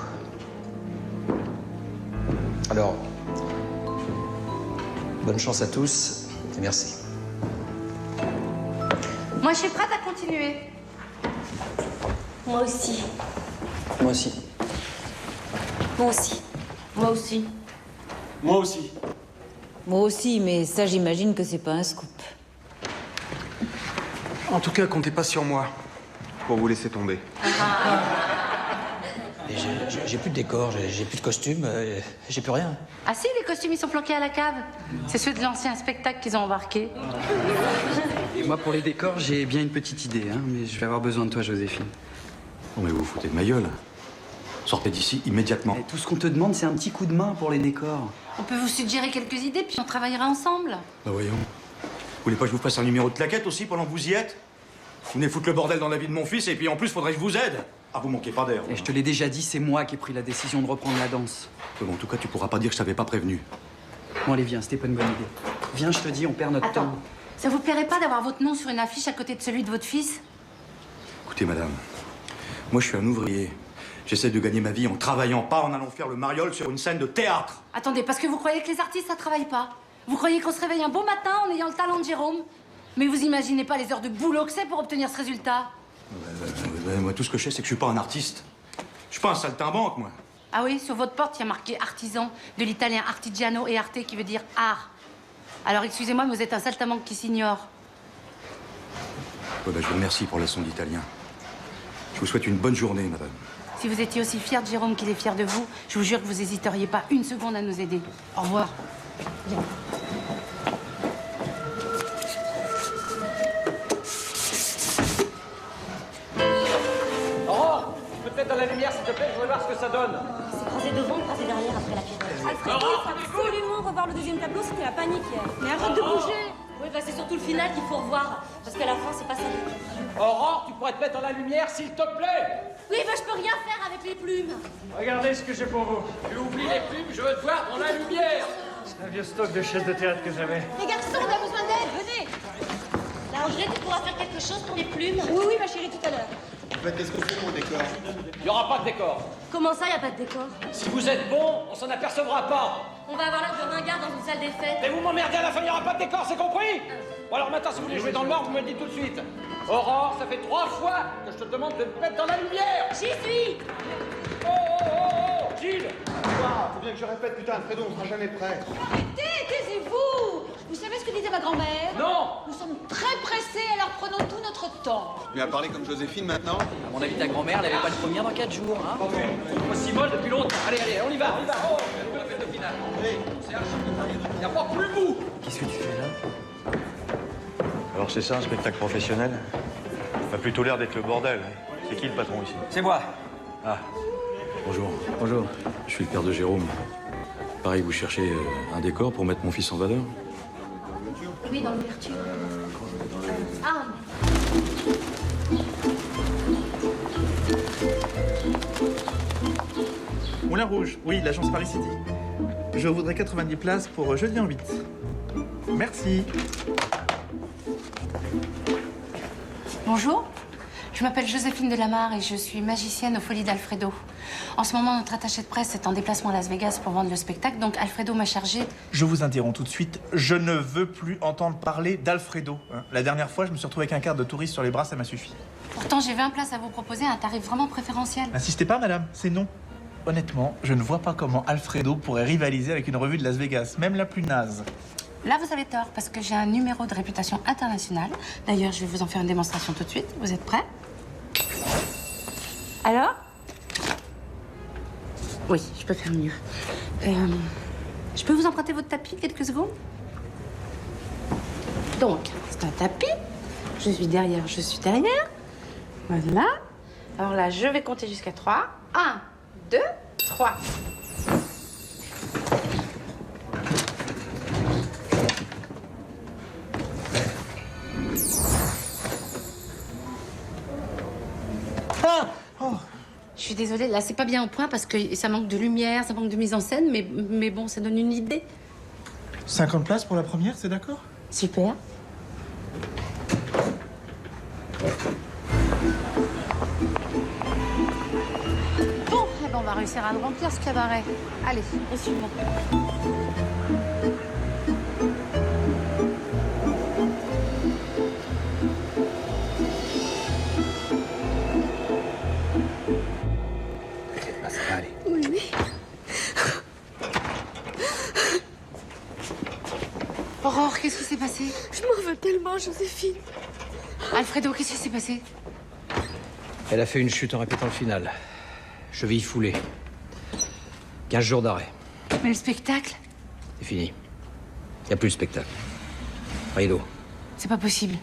Alors, bonne chance à tous et merci. Moi, je suis prête à continuer. Moi aussi. Moi aussi. Moi aussi. Moi aussi. Moi aussi. Moi aussi, mais ça, j'imagine que c'est pas un scoop. En tout cas, comptez pas sur moi. Pour vous laisser tomber. Et j'ai plus de décor, j'ai plus de costume, j'ai plus rien. Ah si, les costumes, ils sont planqués à la cave. C'est ceux de l'ancien spectacle qu'ils ont embarqué. Et moi, pour les décors, j'ai bien une petite idée, hein, mais je vais avoir besoin de toi, Joséphine. Oh, mais vous vous foutez de ma gueule. Sortez d'ici immédiatement. Et tout ce qu'on te demande, c'est un petit coup de main pour les décors. On peut vous suggérer quelques idées, puis on travaillera ensemble. Bah voyons. Vous voulez pas que je vous fasse un numéro de claquette aussi pendant que vous y êtes? Vous venez foutre le bordel dans la vie de mon fils et puis en plus, faudrait que je vous aide. Ah, vous manquez pas d'air. Et je te l'ai déjà dit, c'est moi qui ai pris la décision de reprendre la danse. Bon, en tout cas, tu pourras pas dire que je t'avais pas prévenu. Bon, allez, viens, c'était pas une bonne idée. Viens, je te dis, on perd notre Attends, temps. ça vous plairait pas d'avoir votre nom sur une affiche à côté de celui de votre fils? Écoutez, madame, moi, je suis un ouvrier. J'essaie de gagner ma vie en travaillant, pas en allant faire le mariole sur une scène de théâtre. Attendez, parce que vous croyez que les artistes, ça travaille pas? Vous croyez qu'on se réveille un beau matin en ayant le talent de Jérôme? Mais vous imaginez pas les heures de boulot que c'est pour obtenir ce résultat? Moi, tout ce que je sais, c'est que je suis pas un artiste. Je suis pas un saltimbanque, moi. Ah oui, sur votre porte, il y a marqué artisan, de l'italien artigiano et arte qui veut dire art. Alors excusez-moi, mais vous êtes un saltimbanque qui s'ignore. Ouais, bah, je vous remercie pour la leçon d'italien. Je vous souhaite une bonne journée, madame. Si vous étiez aussi fier de Jérôme qu'il est fier de vous, je vous jure que vous n'hésiteriez pas une seconde à nous aider. Au revoir. Bien. Aurore, peut-être dans la lumière, s'il te plaît, je voudrais voir ce que ça donne. C'est croisé devant, croisé derrière après la pièce. Alfredo, il faut absolument revoir le deuxième tableau, c'était la panique hier. Mais arrête de bouger. Oui, bah c'est surtout le final qu'il faut revoir. Parce qu'à la fin, c'est pas ça du tout. Aurore, tu pourrais te mettre dans la lumière, s'il te plaît. Oui, bah je peux rien faire avec les plumes. Regardez ce que j'ai pour vous. Tu oublies les plumes, je veux te voir dans la lumière. C'est un vieux stock de chaises de théâtre que j'avais. Les garçons, on a besoin d'aide, venez. La André, tu pourras faire quelque chose pour les plumes? Oui, oui, ma chérie, tout à l'heure. En fait, qu'est-ce qu'on fait pour le décor? Il n'y aura pas de décor. Comment ça, y a pas de décor? Si vous êtes bon, on s'en apercevra pas. On va avoir l'air de ringard dans une salle des fêtes. Mais vous m'emmerdez à la fin, il n'y aura pas de décor, c'est compris? Bon alors maintenant, si vous voulez jouer dans le mort, vous me le dites tout de suite. Aurore, ça fait 3 fois que je te demande de te mettre dans la lumière. J'y suis. Oh, oh, oh, oh, Gilles. Faut bien que je répète, putain, Alfredo, on sera jamais prêt. Arrêtez, taisez-vous. Vous savez ce que disait ma grand-mère? Non. Nous sommes très pressés, alors prenons tout notre temps. Tu vas parler comme Joséphine maintenant? À mon avis, ta grand-mère, elle avait pas de première dans 4 jours, hein. Moi, Simone, depuis longtemps. Allez, allez, on y va, on y va. Oh, la fête de finale. C'est archi. Il n'y a pas plus mou. Qu'est-ce que tu fais là? Alors c'est ça un spectacle professionnel? Ça a plutôt l'air d'être le bordel. C'est qui le patron ici? C'est moi. Ah, bonjour. Bonjour. Je suis le père de Jérôme. Pareil, vous cherchez un décor pour mettre mon fils en valeur? Oui, dans l'ouverture. Ah. Moulin Rouge, oui, l'agence Paris City. Je voudrais 90 places pour jeudi en 8. Merci. Bonjour, je m'appelle Joséphine Delamarre et je suis magicienne aux Folies d'Alfredo. En ce moment, notre attaché de presse est en déplacement à Las Vegas pour vendre le spectacle, donc Alfredo m'a chargé... Je vous interromps tout de suite. Je ne veux plus entendre parler d'Alfredo. La dernière fois, je me suis retrouvé avec un quart de touriste sur les bras, ça m'a suffi. Pourtant, j'ai 20 places à vous proposer à un tarif vraiment préférentiel. N'insistez pas, madame, c'est non. Honnêtement, je ne vois pas comment Alfredo pourrait rivaliser avec une revue de Las Vegas, même la plus naze. Là, vous avez tort, parce que j'ai un numéro de réputation internationale. D'ailleurs, je vais vous en faire une démonstration tout de suite. Vous êtes prêts? Alors? Oui, je peux faire mieux. Je peux vous emprunter votre tapis quelques secondes? Donc, c'est un tapis. Je suis derrière, je suis derrière. Voilà. Alors là, je vais compter jusqu'à 3. 1, 2, 3. Je suis désolée, là, c'est pas bien au point parce que ça manque de lumière, ça manque de mise en scène, mais bon, ça donne une idée. 50 places pour la première, c'est d'accord? Super. Bon, eh ben, on va réussir à le remplir, ce cabaret. Allez, au suivant. Aurore, qu'est-ce qui s'est passé? Je m'en veux tellement, Joséphine. Alfredo, qu'est-ce qui s'est passé? Elle a fait une chute en répétant le final. Cheville foulée. 15 jours d'arrêt. Mais le spectacle? C'est fini. Il n'y a plus de spectacle. Rideau. C'est pas possible.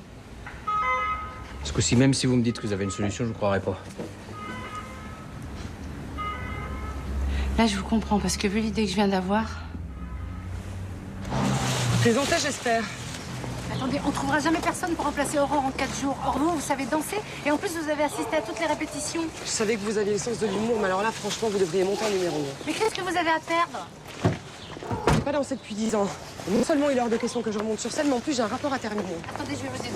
Ce coup-ci, même si vous me dites que vous avez une solution, je ne croirais pas. Là, je vous comprends, parce que vu l'idée que je viens d'avoir... Plaisantais, j'espère. Attendez, on trouvera jamais personne pour remplacer Aurore en 4 jours. Or, vous savez danser, et en plus, vous avez assisté à toutes les répétitions. Je savais que vous aviez le sens de l'humour, mais alors là, franchement, vous devriez monter un numéro 1. Mais qu'est-ce que vous avez à perdre? J'ai pas dansé depuis 10 ans. Non seulement il est hors de question que je remonte sur scène, mais en plus, j'ai un rapport à terminer. Attendez, je vais vous aider.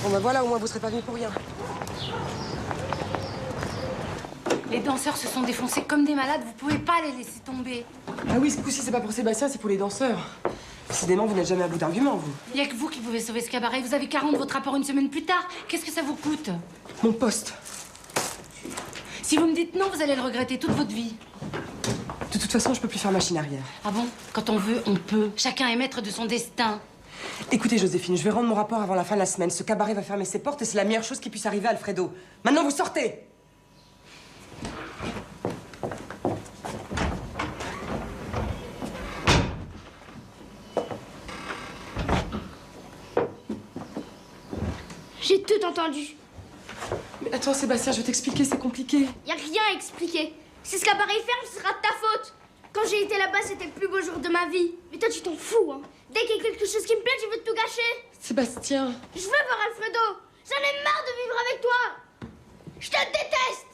Bon, bah voilà, au moins, vous serez pas venu pour rien. Les danseurs se sont défoncés comme des malades, vous pouvez pas les laisser tomber. Ah oui, ce coup-ci, c'est pas pour Sébastien, c'est pour les danseurs. Décidément, vous n'êtes jamais à bout d'arguments, vous. Il y a que vous qui pouvez sauver ce cabaret. Vous avez 40 de votre rapport une semaine plus tard. Qu'est-ce que ça vous coûte? Mon poste. Si vous me dites non, vous allez le regretter toute votre vie. De toute façon, je peux plus faire machine arrière. Ah bon? Quand on veut, on peut. Chacun est maître de son destin. Écoutez, Joséphine, je vais rendre mon rapport avant la fin de la semaine. Ce cabaret va fermer ses portes et c'est la meilleure chose qui puisse arriver à Alfredo. Maintenant, vous sortez! J'ai tout entendu. Mais attends, Sébastien, je vais t'expliquer, c'est compliqué. Y a rien à expliquer. Si ce cabaret ferme, ce sera de ta faute. Quand j'ai été là-bas, c'était le plus beau jour de ma vie. Mais toi, tu t'en fous, hein. Dès qu'il y a quelque chose qui me plaît, tu veux tout gâcher. Sébastien. Je veux voir Alfredo. J'en ai marre de vivre avec toi. Je te déteste.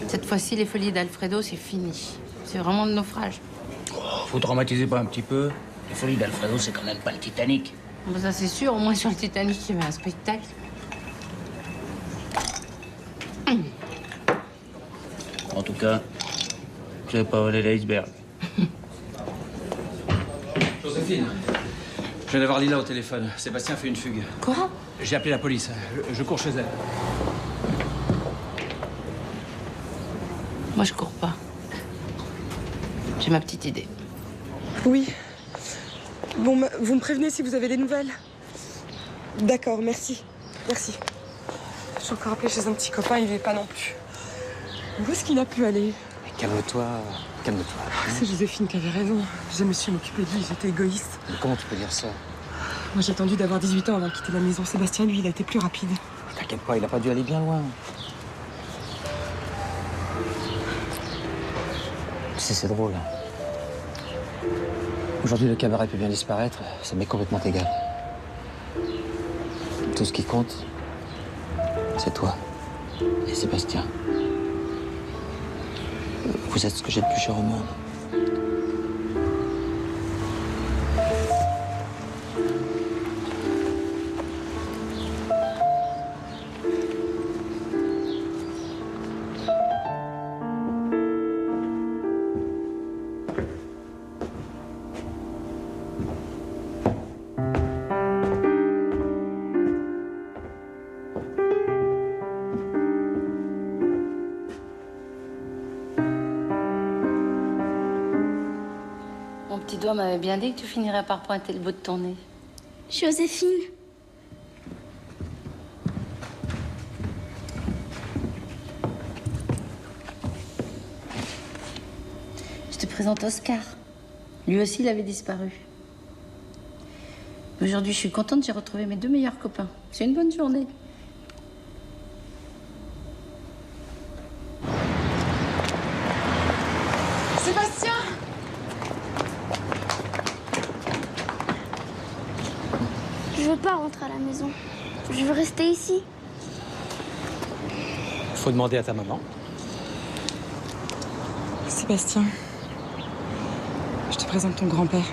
Cette fois-ci, les folies d'Alfredo, c'est fini. C'est vraiment le naufrage. Vous dramatisez pas un petit peu? Les folies d'Alfredo, c'est quand même pas le Titanic. Bon, ça, c'est sûr. Au moins, sur le Titanic, il y avait un spectacle. En tout cas, je vais pas voler l'iceberg. Joséphine, je viens d'avoir Lila au téléphone. Sébastien fait une fugue. Quoi? J'ai appelé la police. Je cours chez elle. Moi, je cours pas. J'ai ma petite idée. Oui. Bon, vous me prévenez si vous avez des nouvelles. D'accord, merci. Merci. Je suis encore appelée chez un petit copain, il n'est pas non plus. Où est-ce qu'il a pu aller? Calme-toi, calme-toi. C'est Joséphine qui avait raison. Je me suis occupée de lui, j'étais égoïste. Mais comment tu peux dire ça? Moi, j'ai attendu d'avoir 18 ans avant de quitter la maison. Sébastien, lui, il a été plus rapide. T'inquiète pas, il a pas dû aller bien loin. Tu sais, c'est drôle. Aujourd'hui, le cabaret peut bien disparaître, ça m'est complètement égal. Tout ce qui compte, c'est toi et Sébastien. Vous êtes ce que j'ai de plus cher au monde. Mon petit doigt m'avait bien dit que tu finirais par pointer le bout de ton nez. Joséphine. Je te présente Oscar. Lui aussi, il avait disparu. Aujourd'hui, je suis contente, j'ai retrouvé mes deux meilleurs copains. C'est une bonne journée. Sébastien! Je veux pas rentrer à la maison. Je veux rester ici. Faut demander à ta maman. Sébastien, je te présente ton grand-père.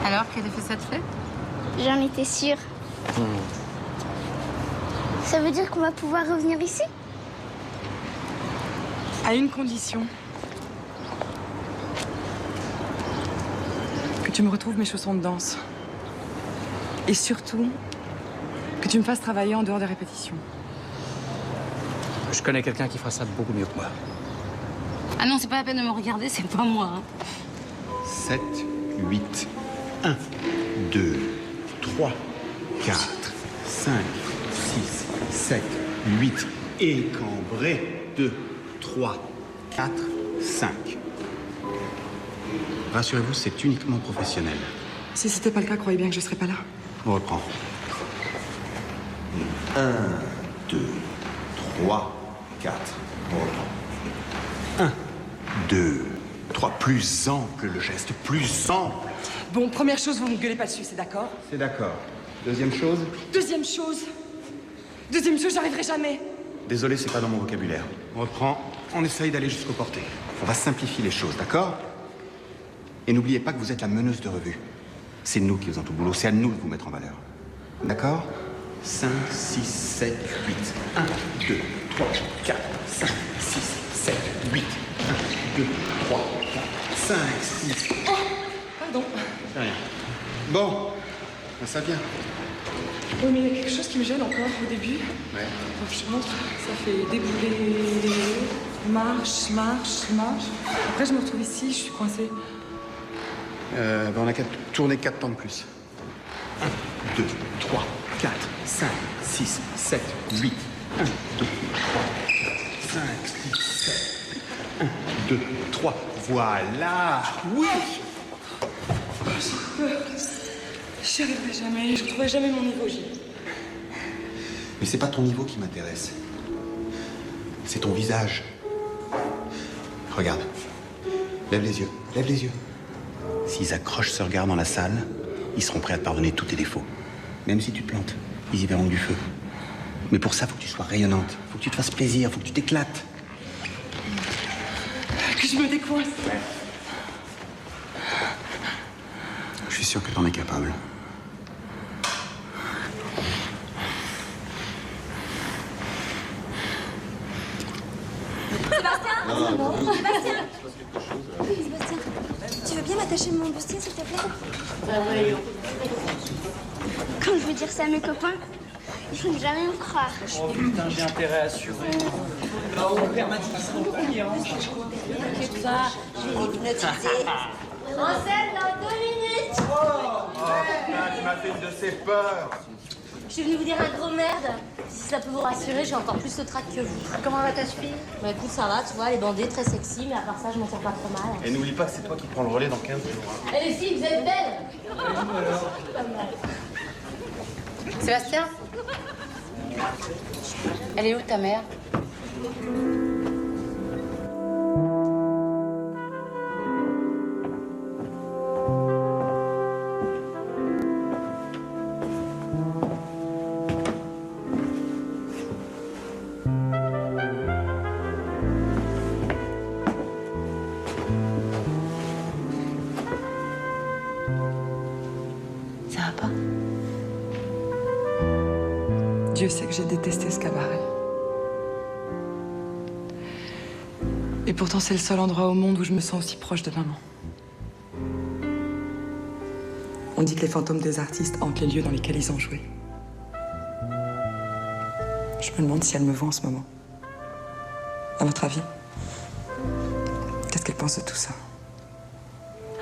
Alors, quel effet ça te fait? J'en étais sûre. Ça veut dire qu'on va pouvoir revenir ici? À une condition. Que tu me retrouves mes chaussons de danse. Et surtout, que tu me fasses travailler en dehors des répétitions. Je connais quelqu'un qui fera ça beaucoup mieux que moi. Ah non, c'est pas la peine de me regarder, c'est pas moi. Hein. 7, 8, 1, 2, 3, 4, 5, 6, 7, 8. Et cambré. 2, 3, 4, 5. Rassurez-vous, c'est uniquement professionnel. Si c'était pas le cas, croyez bien que je serais pas là. On reprend. 1, 2, 3, 4. On reprend. 1, 2, 3. Plus ample le geste, plus ample. Bon, première chose, vous me gueulez pas dessus, c'est d'accord? C'est d'accord. Deuxième chose. Deuxième chose, j'arriverai jamais. Désolé, c'est pas dans mon vocabulaire. On reprend. On essaye d'aller jusqu'au porté. On va simplifier les choses, d'accord? Et n'oubliez pas que vous êtes la meneuse de revue. C'est nous qui faisons tout le boulot. C'est à nous de vous mettre en valeur. D'accord? 5, 6, 7, 8. 1, 2, 3, 4, 5, 6, 7, 8. 1, 2, 3, 4, 5, 6. Oh, pardon. C'est rien. Bon. Ça vient. Oui, mais il y a quelque chose qui me gêne encore au début. Ouais. Enfin, je te montre, ça fait débouler, marche. Après, je me retrouve ici, je suis coincée. On a qu'à tourner 4 temps de plus. 1, 2, 3, 4, 5, 6, 7, 8. 1, 2, 3, 5, 6, 7. 1, 2, 3. Voilà. Oui. J'y arriverai jamais, je retrouverai jamais mon niveau, Gilles. Mais c'est pas ton niveau qui m'intéresse. C'est ton visage. Regarde. Lève les yeux. Lève les yeux. S'ils accrochent ce regard dans la salle, ils seront prêts à te pardonner tous tes défauts. Même si tu te plantes, ils y verront du feu. Mais pour ça, faut que tu sois rayonnante. Faut que tu te fasses plaisir, faut que tu t'éclates. Que je me décoince. Je suis sûr que t'en es capable. Sébastien, tu veux bien m'attacher mon bustier, s'il te plaît? Quand je veux dire ça à mes copains, ils vont jamais me croire. Oh putain, j'ai intérêt à assurer. Mon père m'a dit qu'ils seront pas hier. T'inquiète pas, je vais l'hypnotiser. En scène dans 2 minutes. Tu m'as fait une de ces peurs. Je suis venue vous dire un gros merde. Si ça peut vous rassurer, j'ai encore plus de trac que vous. Comment va ta cheville? Bah écoute, ça va, tu vois, elle est bandée, très sexy, mais à part ça, je m'en tire pas trop mal. Et n'oublie pas que c'est toi qui prends le relais dans 15 jours. Eh les filles, vous êtes belles! Pas mal. Sébastien? Elle est où ta mère? Ça va pas? Dieu sait que j'ai détesté ce cabaret. Et pourtant, c'est le seul endroit au monde où je me sens aussi proche de maman. On dit que les fantômes des artistes hantent les lieux dans lesquels ils ont joué. Je me demande si elle me voit en ce moment. À votre avis, qu'est-ce qu'elle pense de tout ça?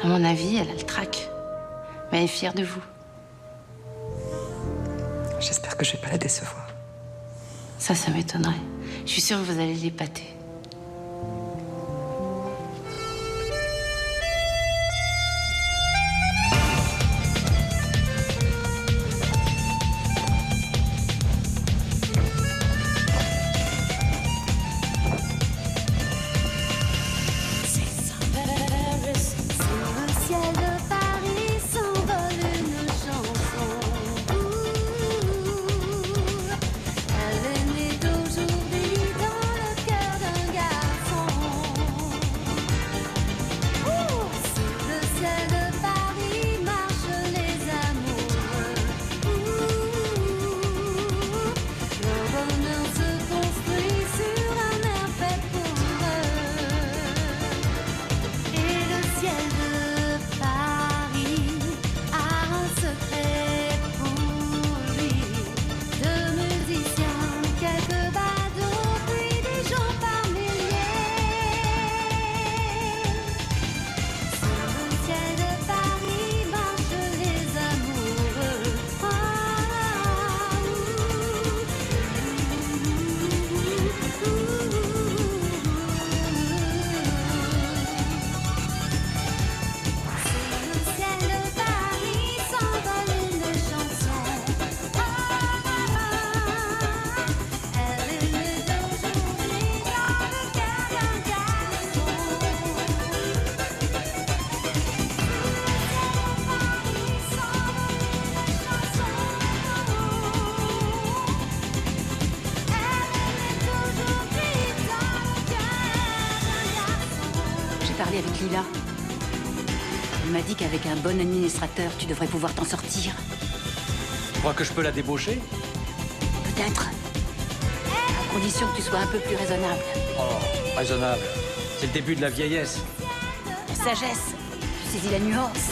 À mon avis, elle a le trac. Mais elle est fière de vous. J'espère que je vais pas la décevoir. Ça m'étonnerait. Je suis sûre que vous allez l'épater. Parler avec Lila. Elle m'a dit qu'avec un bon administrateur, tu devrais pouvoir t'en sortir. Tu crois que je peux la débaucher? Peut-être. À condition que tu sois un peu plus raisonnable. Oh, raisonnable. C'est le début de la vieillesse. La sagesse. Tu saisis la nuance.